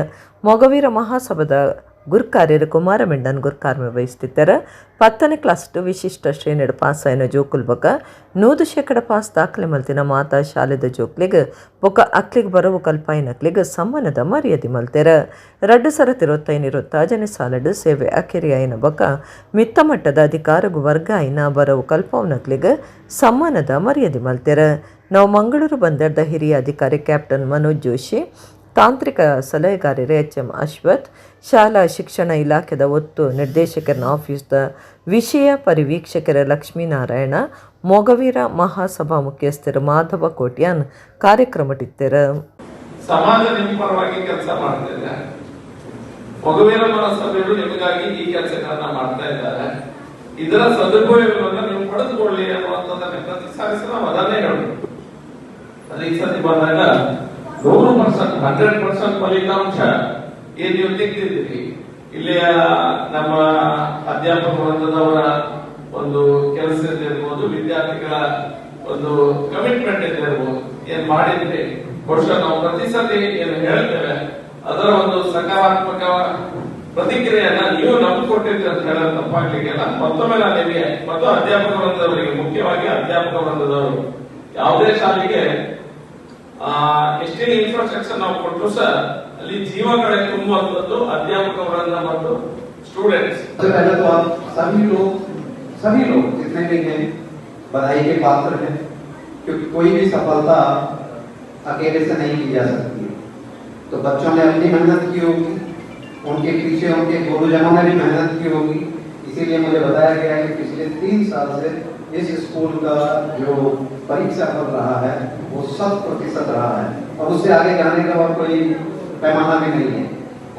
ಮೊಗವೀರ ಮಹಾಸಭಾದ ಗುರ್ಕಾರ್ಯರು ಕುಮಾರಮೆಂಡನ್ ಗುರ್ಕಾರ್ಮೆ ವಹಿಸ್ತಿತ್ತರ 10ನೇ ಕ್ಲಾಸ್ ವಿಶಿಷ್ಟ ಶ್ರೇಣಿಡು ಪಾಸಾಯಿನ ಜೋಕುಲ್ ಬೊಕ 100% ಪಾಸ್ ದಾಖಲೆ ಮಲ್ತಿನ ಮಾತಾ ಶಾಲೆದ ಜೋಕ್ಲಿಗೆ ಬೊಕ ಅಕ್ಲಿಗೆ ಬರವು ಕಲ್ಪಾಯಿನಕ್ಲಿಗೆ ಸಮ್ಮಾನದ ಮರ್ಯಾದೆ ಮಲ್ತೆರ 2025-26ನೇ ಸಾಲಡು ಸೇವೆ ಅಖೇರಿ ಆಯಿನ ಬೊಕ ಮಿತ್ತ ಮಟ್ಟದ ಅಧಿಕಾರಗೂ ವರ್ಗ ಆಯಿನ ಬರವು ಕಲ್ಪವನಕ್ಲಿಗೆ ಸಮ್ಮಾನದ ಮರ್ಯಾದೆ ಮಲ್ತೆರ. ನಾವು ಮಂಗಳೂರು ಬಂದರದ ಹಿರಿಯ ಅಧಿಕಾರಿ ಕ್ಯಾಪ್ಟನ್ ಮನೋಜ್ ಜೋಶಿ, ತಾಂತ್ರಿಕ ಸಲಹೆಗಾರರು HM ಅಶ್ವಥ್, ಶಾಲಾ ಶಿಕ್ಷಣ ಇಲಾಖೆದ ಒತ್ತು ನಿರ್ದೇಶಕರ ಆಫೀಸ್ದ ವಿಷಯ ಪರಿವೀಕ್ಷಕರ ಲಕ್ಷ್ಮೀನಾರಾಯಣ, ಮೊಗವೀರ ಮಹಾಸಭಾ ಮುಖ್ಯಸ್ಥರು ಮಾಧವ ಕೋಟ್ಯಾನ್ ಕಾರ್ಯಕ್ರಮಟಿತ್ತರ. ಸಮಾಜ ನಿಮ್ಮ ಪರವಾಗಿ ಕೆಲಸ ಮಾಡ್ತಾ ಇದೆ. ಮೊಗವೀರ ಮಹಾಸಭೆಗಳು ನಿಮಗಾಗಿ ಈ ಕೆಲಸಗಳನ್ನ ಮಾಡ್ತಾ ಇದ್ದಾರೆ. ಇದರ ಸದುಪಯೋಗವನ್ನು ನೀವು ಪಡೆದುಕೊಳ್ಳಿ ಅನ್ನುವಂಥದ್ದನ್ನು ಪ್ರತಿ ಸಾರಿಸಿ ನಾವು ಅದನ್ನೇ ಹೇಳೋದು. ಅದು ಈ ಸತಿ ಬಂದಾಗ 100% ಫಲಿತಾಂಶ ಏನ್ ನೀವು ತೆಗೆದಿದ್ದೀರಿ. ಇಲ್ಲಿಯ ನಮ್ಮ ಅಧ್ಯಾಪಕ ವೃಂದದವರ ಒಂದು ಕೆಲಸ ಇರ್ಬೋದು, ವಿದ್ಯಾರ್ಥಿಗಳ ಒಂದು ಕಮಿಟ್ಮೆಂಟ್ ಇದೆ ಇರ್ಬೋದು. ಏನ್ ಮಾಡಿದ್ವಿ ಬಹುಶಃ ನಾವು ಪ್ರತಿ ಸತಿ ಏನು ಹೇಳ್ತೇವೆ ಅದರ ಒಂದು ಸಕಾರಾತ್ಮಕ ಪ್ರತಿಕ್ರಿಯೆಯನ್ನ ನೀವು ನಮ್ಗೆ ಕೊಟ್ಟಿದ್ರಿ ಅಂತ ಹೇಳೋದು ತಪ್ಪಾಗ್ಲಿಕ್ಕಿಲ್ಲ. ಮತ್ತೊಮ್ಮೆ ನಾನು ನಿಮಗೆ ಮತ್ತು ಅಧ್ಯಾಪಕ ವೃಂದದವರಿಗೆ, ಮುಖ್ಯವಾಗಿ ಅಧ್ಯಾಪಕ ವೃಂದದವರು, ಯಾವುದೇ ಶಾಲೆಗೆ ಎಷ್ಟೇ ಇನ್ಫ್ರಾಸ್ಟ್ರಕ್ಚರ್ ನಾವು ಕೊಟ್ಟರು ಸಹ ಅಲ್ಲಿ ಜೀವಗಳೇ ತುಂಬುವಂಥದ್ದು ಅಧ್ಯಾಪಕ ವೃಂದ ಮತ್ತು स्टूडेंट्स। सबसे पहले तो आप सभी लोग जितने भी हैं बधाई के पात्र हैं, क्योंकि कोई भी सफलता अकेले से नहीं की जा सकती है। तो बच्चों ने अपनी मेहनत की होगी, उनके पीछे उनके गुरुजनों ने भी मेहनत की होगी, इसीलिए मुझे बताया गया है कि पिछले 3 साल से इस स्कूल का जो परीक्षा फल रहा है वो 100% रहा है और उससे आगे जाने का और कोई पैमाना भी नहीं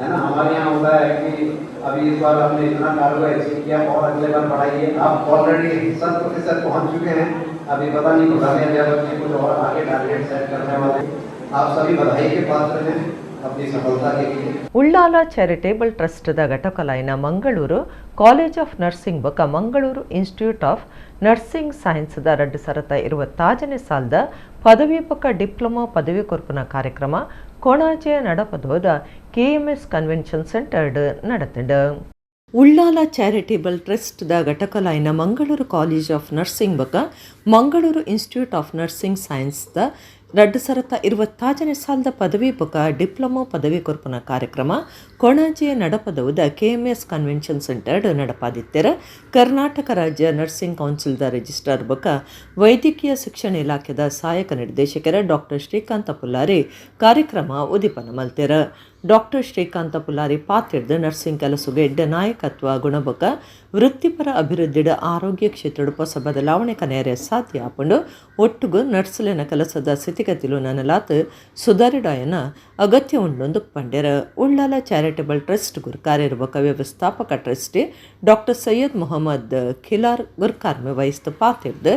है ना। हमारे यहाँ होता है कि अभी इस बार हमने इतना कार्य अचीव किया और अगले बार बढ़ाइए। आप ऑलरेडी 100% पहुंच चुके हैं, अभी पता नहीं प्रधान अध्यापक जी कुछ और आगे टारगेट सेट करने वाले। आप सभी बधाई के पात्र हैं अपनी सफलता के लिए। ಉಳ್ಳಾಲ ಚಾರಿಟೇಬಲ್ ಟ್ರಸ್ಟ್ದ ಘಟಕಲಾಯಿನ ಮಂಗಳೂರು ಕಾಲೇಜ್ ಆಫ್ ನರ್ಸಿಂಗ್ ಬೊಕ ಮಂಗಳೂರು ಇನ್ಸ್ಟಿಟ್ಯೂಟ್ ಆಫ್ ನರ್ಸಿಂಗ್ ಸೈನ್ಸ್ದ 2026ನೇ ಸಾಲದ ಪದವಿ ಬೊಕ ಡಿಪ್ಲೊಮಾ ಪದವಿ ಕೊರ್ಪುನ ಕಾರ್ಯಕ್ರಮ ಕೊಣಾಜೆ ನಡಪದೋದ KMS ಕನ್ವೆನ್ಷನ್ ಸೆಂಟರ್ಡ್ ನಡೆತಂಡು. ಉಳ್ಳಾಲ ಚಾರಿಟೇಬಲ್ ಟ್ರಸ್ಟ್ದ ಘಟಕಲಾಯಿನ ಮಂಗಳೂರು ಕಾಲೇಜ್ ಆಫ್ ನರ್ಸಿಂಗ್ ಬೊಕ ಮಂಗಳೂರು ಇನ್ಸ್ಟಿಟ್ಯೂಟ್ ಆಫ್ ನರ್ಸಿಂಗ್ ಸೈನ್ಸ್ದ 2026ನೇ ಸಾಲದ ಪದವಿ ಬೊಕ ಡಿಪ್ಲೊಮಾ ಪದವಿ ಕೊರ್ಪುನ ಕಾರ್ಯಕ್ರಮ ಕೊಣಾಜೆ ನಡಪದವುದ KMS ಕನ್ವೆನ್ಷನ್ ಸೆಂಟರ್ಡ್ ನಡಪಾದಿತ್ತೆರ ಕರ್ನಾಟಕ ರಾಜ್ಯ ನರ್ಸಿಂಗ್ ಕೌನ್ಸಿಲ್ದ ರಿಜಿಸ್ಟ್ರಾರ್ ಬೊಕ ವೈದ್ಯಕೀಯ ಶಿಕ್ಷಣ ಇಲಾಖೆದ ಸಹಾಯಕ ನಿರ್ದೇಶಕರ ಡಾಕ್ಟರ್ ಶ್ರೀಕಾಂತ ಪುಲ್ಲಾರಿ ಕಾರ್ಯಕ್ರಮ ಉದಿಪನ ಮಲ್ತೆರ. ಡಾಕ್ಟರ್ ಶ್ರೀಕಾಂತ ಪುಲ್ಲಾರಿ ಪಾತ್ರಿಡ್ದು ನರ್ಸಿಂಗ್ ಕೆಲಸಗೆ ಎಡ್ಡ ನಾಯಕತ್ವ ಗುಣಬೊಕ ವೃತ್ತಿಪರ ಅಭಿವೃದ್ಧಿಡ ಆರೋಗ್ಯ ಕ್ಷೇತ್ರಡು ಹೊಸ ಬದಲಾವಣೆ ಕನೆಯರೆ ಸಾಧ್ಯ ಆಪಂಡು ಒಟ್ಟುಗು ನರ್ಸುಲಿನ ಕೆಲಸದ ಸ್ಥಿತಿಗತಿಲು ನನಲಾತ್ ಸುಧಾರಿಡಾಯನ ಅಗತ್ಯ ಉಂಡೊಂದು ಪಂಡೆರ. ಉಳ್ಳಾಲ ಚಾರಿಟೇಬಲ್ ಟ್ರಸ್ಟ್ ಗುರ್ಕಾರ್ಯರ ಬೊಕ ವ್ಯವಸ್ಥಾಪಕ ಟ್ರಸ್ಟಿ ಡಾಕ್ಟರ್ ಸೈಯದ್ ಮೊಹಮ್ಮದ್ ಖಿಲಾರ್ ಗುರ್ಕಾರ್ಮೆ ವಹಿಸ್ತು ಪಾತಿರ್ದು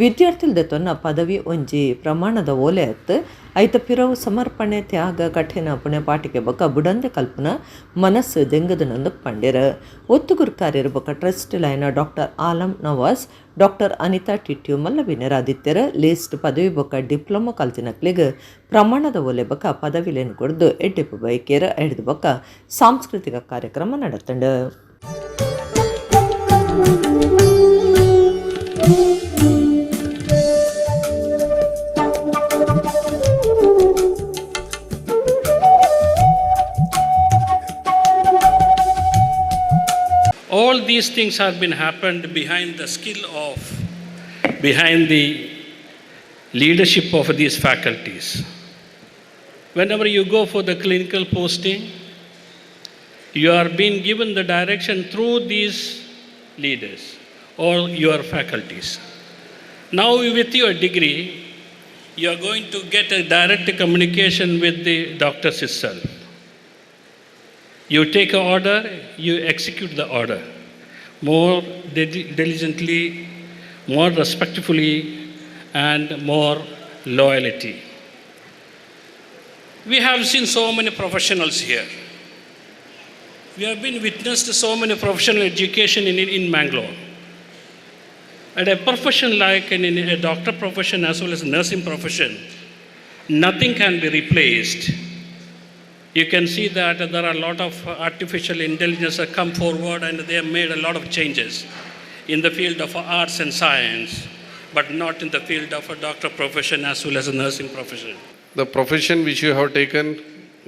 ವಿದ್ಯಾರ್ಥಿಲ್ದ ತೊನ್ನ ಪದವಿ ಒಂಜಿ ಪ್ರಮಾಣದ ಓಲೆ ಅತ್ತು ಐತ ಪಿರವು ಸಮರ್ಪಣೆ ತ್ಯಾಗ ಕಠಿಣ ಪುಣ್ಯಪಾಟಿಕೆ ಬೊಕ ಬುಡಂದೆ ಕಲ್ಪನ ಮನಸ್ಸು ದೆಂಗದನೊಂದು ಪಂಡೆರ. ಒತ್ತುಗುರು ಕಾರ್ಯರ ಬೊಕ ಟ್ರಸ್ಟ್ ಲೈನ ಡಾಕ್ಟರ್ ಆಲಂ ನವಾಜ್, ಡಾಕ್ಟರ್ ಅನಿತಾ ಟಿಟ್ಯು ಮಲ್ಲವಿನರಾದಿತ್ಯರ ಲಿಸ್ಟ್ ಪದವಿ ಬೊಕ ಡಿಪ್ಲೊಮಾ ಕಲ್ತಿನಕ್ಲಿಗೆ ಪ್ರಮಾಣದ ಓಲೆ ಬೊಕ ಪದವಿಲೇನು ಕೊಡ್ದು ಎಡ್ಡೆಪ್ಪು ಬೈಕೇರ ಹಿಡಿದು ಬೊಕ ಸಾಂಸ್ಕೃತಿಕ ಕಾರ್ಯಕ್ರಮ ನಡೆತಂಡು. All these things have been happened behind the leadership of these faculties. Whenever you go for the clinical posting, you are being given the direction through these leaders or your faculties. Now with your degree, you are going to get a direct communication with the doctors itself. You take an order, you execute the order more diligently, more respectfully, and more loyalty. We have seen so many professionals here. We have been witness to so many professional education in Mangalore. At a profession like a doctor profession as well as a nursing profession, nothing can be replaced. You can see that there are a lot of artificial intelligence that come forward and they have made a lot of changes in the field of arts and science, but not in the field of a doctor profession as well as a nursing profession. The profession which you have taken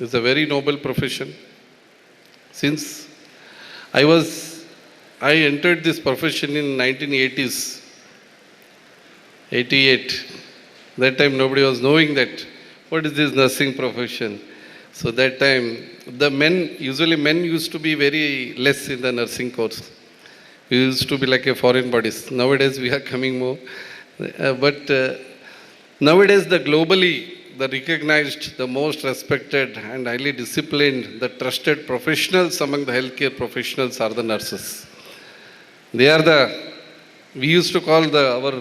is a very noble profession. Since I entered this profession in 1980s, 88. That time nobody was knowing that what is this nursing profession. So that time usually men used to be very less in the nursing course. We used to be like a foreign bodies. Nowadays we are coming more. But nowadays globally the recognized, the most respected and highly disciplined, the trusted professionals among the healthcare professionals are the nurses. We used to call our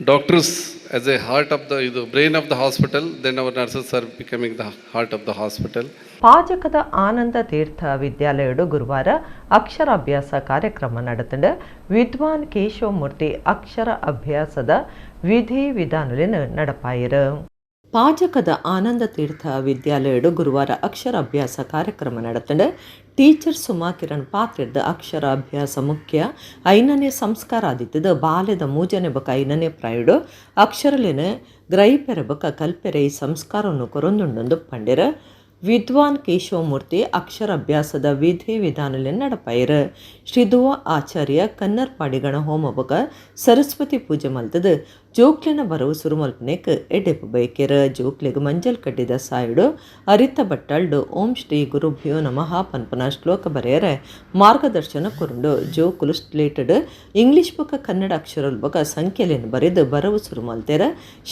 doctors as a heart of the brain of the hospital, then our nurses are becoming the heart of the hospital. ಪಾಜಕದ ಆನಂದ ತೀರ್ಥ ವಿದ್ಯಾಲಯಡು ಗುರುವಾರ ಅಕ್ಷರಾಭ್ಯಾಸ ಕಾರ್ಯಕ್ರಮ ನಡೆತಂಡು ವಿದ್ವಾನ್ ಕೇಶವಮೂರ್ತಿ ಅಕ್ಷರ ಅಭ್ಯಾಸದ ವಿಧಿ ವಿಧಾನಲಿನ ನಡಪಾಯಿರು. ಪಾಜಕದ ಆನಂದ ತೀರ್ಥ ವಿದ್ಯಾಲಯಡು ಗುರುವಾರ ಅಕ್ಷರಾಭ್ಯಾಸ ಕಾರ್ಯಕ್ರಮ ನಡೆತಂಡು ಟೀಚರ್ ಸುಮಾ ಕಿರಣ್ ಪಾತ್ರದ ಅಕ್ಷರ ಅಭ್ಯಾಸ ಮುಖ್ಯ ಐನನೇ ಸಂಸ್ಕಾರ ಆದಿತ್ತದ ಬಾಲ್ಯದ ಮೂಜನೆ ಬಕ ಐನನೇ ಪ್ರಾಯುಡು ಅಕ್ಷರಲಿನ ಗ್ರಹಿಪೆರ ಬಕ ಕಲ್ಪೆರೆ ಈ ಸಂಸ್ಕಾರವನ್ನು ಕೊರೊಂದುಂಡೊಂದು ಪಂಡಿರ ವಿದ್ವಾನ್ ಕೇಶವಮೂರ್ತಿ ಅಕ್ಷರಾಭ್ಯಾಸದ ವಿಧಿ ವಿಧಾನಲೆ ನಡಪಾಯಿರು. ಶ್ರೀಧುವ ಆಚಾರ್ಯ ಕನ್ನರ್ ಪಾಡಿಗಣ ಹೋಮ ಬಕ ಸರಸ್ವತಿ ಪೂಜೆ ಮಲ್ತದ ಜೋಕ್ಲೆನ ಬರವು ಸುರುಮಲ್ಪನೆಕ್ ಎಡೆಪು ಬೈಕೆರ ಜೋಕ್ಲೆಗ್ ಮಂಜಲ್ ಕಟ್ಟಿದ ಸಾಯುಡು ಅರಿತ ಬಟ್ಟಲ್ಡು ಓಂ ಶ್ರೀ ಗುರುಭ್ಯೋ ನಮಃ ಪನ್ಪನ ಶ್ಲೋಕ ಬರೆಯರೆ ಮಾರ್ಗದರ್ಶನ ಕೊರುಂಡು ಜೋಕುಲು ಸ್ಲೇಟೆಡ್ ಇಂಗ್ಲಿಷ್ ಬಕ ಕನ್ನಡ ಅಕ್ಷರಲ್ ಬಕ ಸಂಖ್ಯೆಲೆಯನ್ನು ಬರೆದು ಬರವು ಸುರುಮಲ್ತೆರ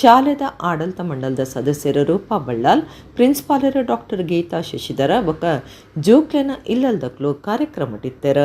ಶಾಲೆದ ಆಡಳಿತ ಮಂಡಲದ ಸದಸ್ಯರು ರೂಪಾ ಬಳ್ಳಾಲ್, ಪ್ರಿನ್ಸಿಪಾಲರು ಡಾಕ್ಟರ್ ಗೀತಾ ಶಶಿಧರ ಬಕ ಜೋಕ್ಲೆನ ಇಲ್ಲಲ್ದಕ್ಲು ಕಾರ್ಯಕ್ರಮ ಇತ್ತೆರ.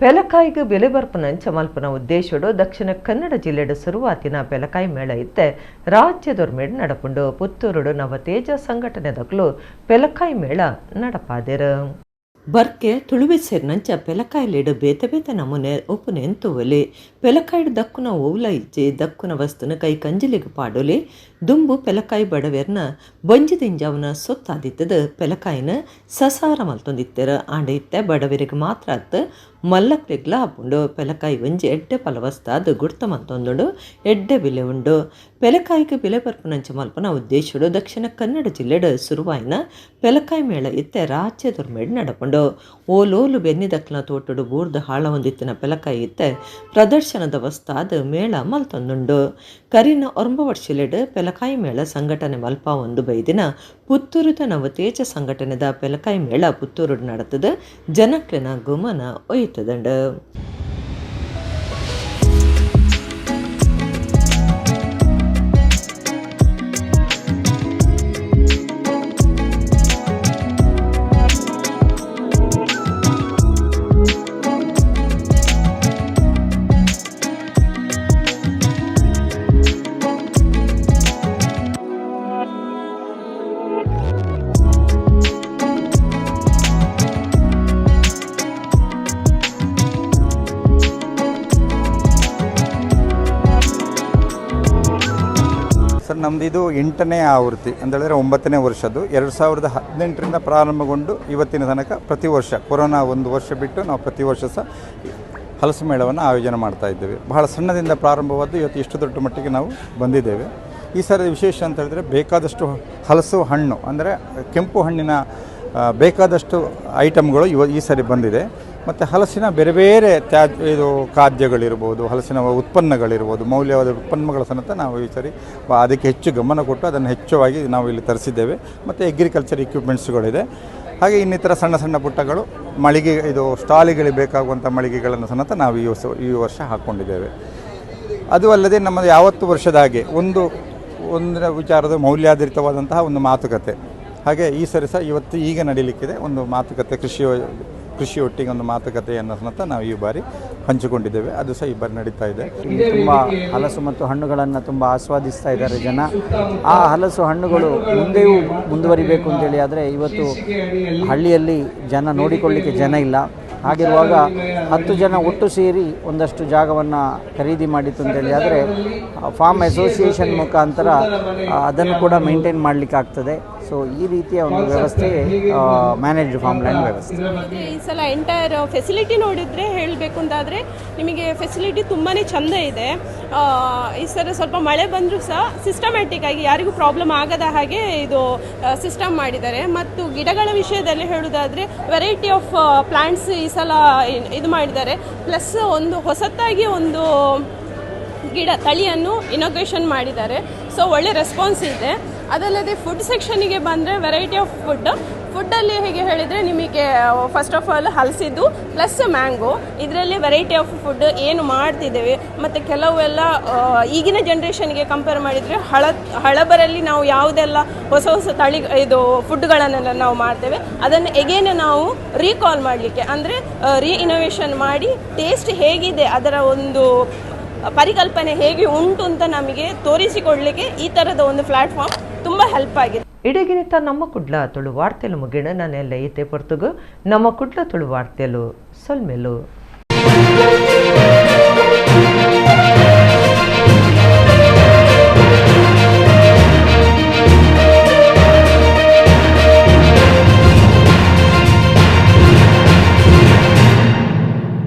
ಪೆಲಕಾಯಿಗೆ ಬೆಲೆ ಬರ್ಪನಂಚ ಮಲ್ಪನ ಉದ್ದೇಶಡು ದಕ್ಷಿಣ ಕನ್ನಡ ಜಿಲ್ಲೆಡು ಶುರುವಾತಿನ ಪೆಲಕಾಯಿ ಮೇಳ ಇತ್ತೆ ರಾಜ್ಯದೊರ್ಮೇಡ್ ನಡಪುಂಡು ಪುತ್ತೂರುಡು ನವತೇಜ ಸಂಘಟನೆದಕ್ಲು ಪೆಲಕಾಯಿ ಮೇಳ ನಡಪಾದೆರು. ಬರ್ಕೆ ತುಳುವೆ ಸೇರಿನಂಚ ಪೆಲಕಾಯಿಲೇಡು ಬೇತೆ ಬೇತೆ ನಮೂನೆ ಉಪ್ಪುನೆ ಎಂತುವಲಿ ಪೆಲಕಾಯಿಡು ದಕ್ಕುನ ಓವ್ಲ ಇಜ್ಜಿ ದಕ್ಕುನ ವಸ್ತುನ ಕೈ ಕಂಜಿಲಿಗೆ ಪಾಡೋಲಿ ದುಂಬು ಪೆಲಕಾಯಿ ಬಡವೆರ್ನ ಬಂಜಿದಿಂಜವನ ಸೊತ್ತಾದಿತ್ತದ ಪೆಲಕಾಯಿನ ಸಸಾರ ಮಲ್ತೊಂದಿತ್ತೆರ ಆಂಡೆ ಇತ್ತೆ ಬಡವರಿಗೆ ಮಾತ್ರ ಅತ್ತ ಮಲ್ಲಕ್ಲೆಗ್ಲ ಹಾಪುಂಡು ಪೆಲಕಾಯಿ ಒಂಜಿ ಎಡ್ಡೆ ಫಲವಸ್ತಾದ ಗುಡ್ತ ಮಲ್ತೊಂದುಂಡು ಎಡ್ಡೆ ಬೆಲೆ ಉಂಡು. ಪೆಲಕಾಯಿಗೆ ಬೆಲೆ ಬರ್ಪನಂಚ ಮಲ್ಪನ ಉದ್ದೇಶಡು ದಕ್ಷಿಣ ಕನ್ನಡ ಜಿಲ್ಲೆಡು ಶುರುವಾಯಿನ ಪೆಲಕಾಯಿ ಮೇಳ ಇತ್ತೆ ರಾಜ್ಯದೊರ್ಮೇಡ್ ನಡಪುಂಡು. ಓಲೋಲು ಬೆನ್ನಿದಕ್ಲ ತೋಟಡು ಬೂರ್ದು ಹಾಳ ಹೊಂದಿತ್ತಿನ ಪೆಲಕಾಯಿ ಇತ್ತೆ ಪ್ರದರ್ಶನದ ವಸ್ತಾದ ಮೇಳ ಮಲ್ತೊಂದುಂಡು. ಕರಿನ 9 ವರ್ಷಲೆಡು ಪೆಲಕಾಯಿ ಮೇಳ ಸಂಘಟನೆ ಮಲ್ಪ ಒಂದು ಬೈದಿನ ಪುತ್ತೂರುದ ನವತೇಜ ಸಂಘಟನೆದ ಪೆಲಕಾಯಿ ಮೇಳ ಪುತ್ತೂರು ನಡತದ ಜನಕ್ಲೆನ ಗುಮನ ಒಯ್ತದಂಡು. ಸರ್ ನಮ್ಮದು ಇದು 8ನೇ ಆವೃತ್ತಿ ಅಂತೇಳಿದ್ರೆ 9ನೇ ವರ್ಷದ್ದು 2018ರಿಂದ ಪ್ರಾರಂಭಗೊಂಡು ಇವತ್ತಿನ ತನಕ ಪ್ರತಿ ವರ್ಷ ಕೊರೋನಾ ಒಂದು ವರ್ಷ ಬಿಟ್ಟು ನಾವು ಪ್ರತಿ ವರ್ಷ ಸಹ ಹಲಸು ಮೇಳವನ್ನು ಆಯೋಜನೆ ಮಾಡ್ತಾ ಇದ್ದೇವೆ. ಬಹಳ ಸಣ್ಣದಿಂದ ಪ್ರಾರಂಭವಾದ್ದು ಇವತ್ತು ಇಷ್ಟು ದೊಡ್ಡ ಮಟ್ಟಿಗೆ ನಾವು ಬಂದಿದ್ದೇವೆ. ಈ ಸರಿ ವಿಶೇಷ ಅಂತ ಹೇಳಿದ್ರೆ ಬೇಕಾದಷ್ಟು ಹಲಸು ಹಣ್ಣು ಅಂದರೆ ಕೆಂಪು ಹಣ್ಣಿನ ಬೇಕಾದಷ್ಟು ಐಟಮ್ಗಳು ಈ ಸರಿ ಬಂದಿದೆ. ಮತ್ತು ಹಲಸಿನ ಬೇರೆ ಬೇರೆ ಇದು ಖಾದ್ಯಗಳಿರ್ಬೋದು, ಹಲಸಿನ ಉತ್ಪನ್ನಗಳಿರ್ಬೋದು, ಮೌಲ್ಯವಾದ ಉತ್ಪನ್ನಗಳ ಸಮೇತ ನಾವು ಈ ಸರಿ ಅದಕ್ಕೆ ಹೆಚ್ಚು ಗಮನ ಕೊಟ್ಟು ಅದನ್ನು ಹೆಚ್ಚವಾಗಿ ನಾವು ಇಲ್ಲಿ ತರಿಸಿದ್ದೇವೆ. ಮತ್ತು ಅಗ್ರಿಕಲ್ಚರ್ ಇಕ್ವಿಪ್ಮೆಂಟ್ಸ್ಗಳಿದೆ. ಹಾಗೆ ಇನ್ನಿತರ ಸಣ್ಣ ಸಣ್ಣ ಪುಟ್ಟಗಳು ಮಳಿಗೆ ಇದು ಸ್ಟಾಲಿಗಳಿಗೆ ಬೇಕಾಗುವಂಥ ಮಳಿಗೆಗಳನ್ನು ಸಮೇತ ನಾವು ಈ ವರ್ಷ ಹಾಕ್ಕೊಂಡಿದ್ದೇವೆ. ಅದು ಅಲ್ಲದೆ ನಮ್ಮದು ಯಾವತ್ತು ವರ್ಷದ ಹಾಗೆ ಒಂದರ ವಿಚಾರದ ಮೌಲ್ಯಾಧಾರಿತವಾದಂತಹ ಒಂದು ಮಾತುಕತೆ, ಹಾಗೆ ಈ ಸರಿ ಸಹ ಈಗ ನಡೀಲಿಕ್ಕಿದೆ ಒಂದು ಮಾತುಕತೆ, ಕೃಷಿ ಒಟ್ಟಿಗೆ ಒಂದು ಮಾತುಕತೆಯನ್ನು ಸಮೇತ ನಾವು ಈ ಬಾರಿ ಹಂಚಿಕೊಂಡಿದ್ದೇವೆ. ಅದು ಸಹ ಈ ಬಾರಿ ನಡೀತಾ ಇದೆ. ತುಂಬ ಹಲಸು ಮತ್ತು ಹಣ್ಣುಗಳನ್ನು ತುಂಬ ಆಸ್ವಾದಿಸ್ತಾ ಇದ್ದಾರೆ ಜನ. ಆ ಹಲಸು ಹಣ್ಣುಗಳು ಮುಂದೆಯೂ ಮುಂದುವರಿಬೇಕು ಅಂತೇಳಿ ಆದರೆ ಇವತ್ತು ಹಳ್ಳಿಯಲ್ಲಿ ಜನ ನೋಡಿಕೊಳ್ಳಿಕ್ಕೆ ಜನ ಇಲ್ಲ. ಹಾಗಿರುವಾಗ 10 ಜನ ಒಟ್ಟು ಸೇರಿ ಒಂದಷ್ಟು ಜಾಗವನ್ನು ಖರೀದಿ ಮಾಡಿತ್ತು ಅಂತೇಳಿ ಆದರೆ ಫಾರ್ಮ್ ಅಸೋಸಿಯೇಷನ್ ಮುಖಾಂತರ ಅದನ್ನು ಕೂಡ ಮೇಂಟೈನ್ ಮಾಡಲಿಕ್ಕೆ ಆಗ್ತದೆ. ಸೊ ಈ ರೀತಿಯ ಒಂದು ವ್ಯವಸ್ಥೆ ಮ್ಯಾನೇಜ್ಡ್ ಫಾರ್ಮ್ ಲ್ಯಾಂಡ್ ವ್ಯವಸ್ಥೆ. ಈ ಸಲ ಎಂಟೈರ್ ಫೆಸಿಲಿಟಿ ನೋಡಿದರೆ ಹೇಳಬೇಕು ಅಂತಾದರೆ ನಿಮಗೆ ಫೆಸಿಲಿಟಿ ತುಂಬಾ ಚೆಂದ ಇದೆ. ಈ ಸಲ ಸ್ವಲ್ಪ ಮಳೆ ಬಂದರೂ ಸಹ ಸಿಸ್ಟಮ್ಯಾಟಿಕ್ ಆಗಿ ಯಾರಿಗೂ ಪ್ರಾಬ್ಲಮ್ ಆಗದ ಹಾಗೆ ಇದು ಸಿಸ್ಟಮ್ ಮಾಡಿದ್ದಾರೆ. ಮತ್ತು ಗಿಡಗಳ ವಿಷಯದಲ್ಲಿ ಹೇಳೋದಾದರೆ ವೆರೈಟಿ ಆಫ್ ಪ್ಲಾಂಟ್ಸ್ ಈ ಸಲ ಇದು ಮಾಡಿದ್ದಾರೆ. ಪ್ಲಸ್ ಒಂದು ಹೊಸತಾಗಿ ಒಂದು ಗಿಡ ತಳಿಯನ್ನು ಇನಾಗ್ರೇಷನ್ ಮಾಡಿದ್ದಾರೆ. ಸೊ ಒಳ್ಳೆ ರೆಸ್ಪಾನ್ಸ್ ಇದೆ. ಅದಲ್ಲದೆ ಫುಡ್ ಸೆಕ್ಷನಿಗೆ ಬಂದರೆ ವೆರೈಟಿ ಆಫ್ ಫುಡ್ಡಲ್ಲಿ ಹೇಗೆ ಹೇಳಿದರೆ ನಿಮಗೆ ಫಸ್ಟ್ ಆಫ್ ಆಲ್ ಹಲಸಿದ್ದು ಪ್ಲಸ್ ಮ್ಯಾಂಗೋ, ಇದರಲ್ಲಿ ವೆರೈಟಿ ಆಫ್ ಫುಡ್ ಏನು ಮಾಡ್ತಿದ್ದೇವೆ. ಮತ್ತು ಕೆಲವೆಲ್ಲ ಈಗಿನ ಜನ್ರೇಷನ್ಗೆ ಕಂಪೇರ್ ಮಾಡಿದರೆ ಹಳಬರಲ್ಲಿ ನಾವು ಯಾವುದೆಲ್ಲ ಹೊಸ ಹೊಸ ತಳಿ ಇದು ಫುಡ್ಗಳನ್ನೆಲ್ಲ ನಾವು ಮಾಡ್ತೇವೆ, ಅದನ್ನು ಎಗೇನ್ ನಾವು ರೀಕಾಲ್ ಮಾಡಲಿಕ್ಕೆ ಅಂದರೆ ಇನೋವೇಷನ್ ಮಾಡಿ ಟೇಸ್ಟ್ ಹೇಗಿದೆ, ಅದರ ಒಂದು ಪರಿಕಲ್ಪನೆ ಹೇಗೆ ಉಂಟು ಅಂತ ನಮಗೆ ತೋರಿಸಿಕೊಡ್ಲಿಕ್ಕೆ ಈ ಥರದ ಒಂದು ಪ್ಲಾಟ್ಫಾರ್ಮ್ ತುಂಬ ಹೆಲ್ಪ್ ಆಗಿದೆ. ಇಡಗಿನಿತ ನಮ್ಮ ಕುಡ್ಲ ತುಳು ವಾರ್ತೆಲು ಮುಗಿಣ ನಾನೆಲ್ಲ ಈತೆ ಪೊರ್ತುಗು ನಮ್ಮ ಕುಡ್ಲ ತುಳು ವಾರ್ತೆಲು ಸೊಲ್ಮೆಲು.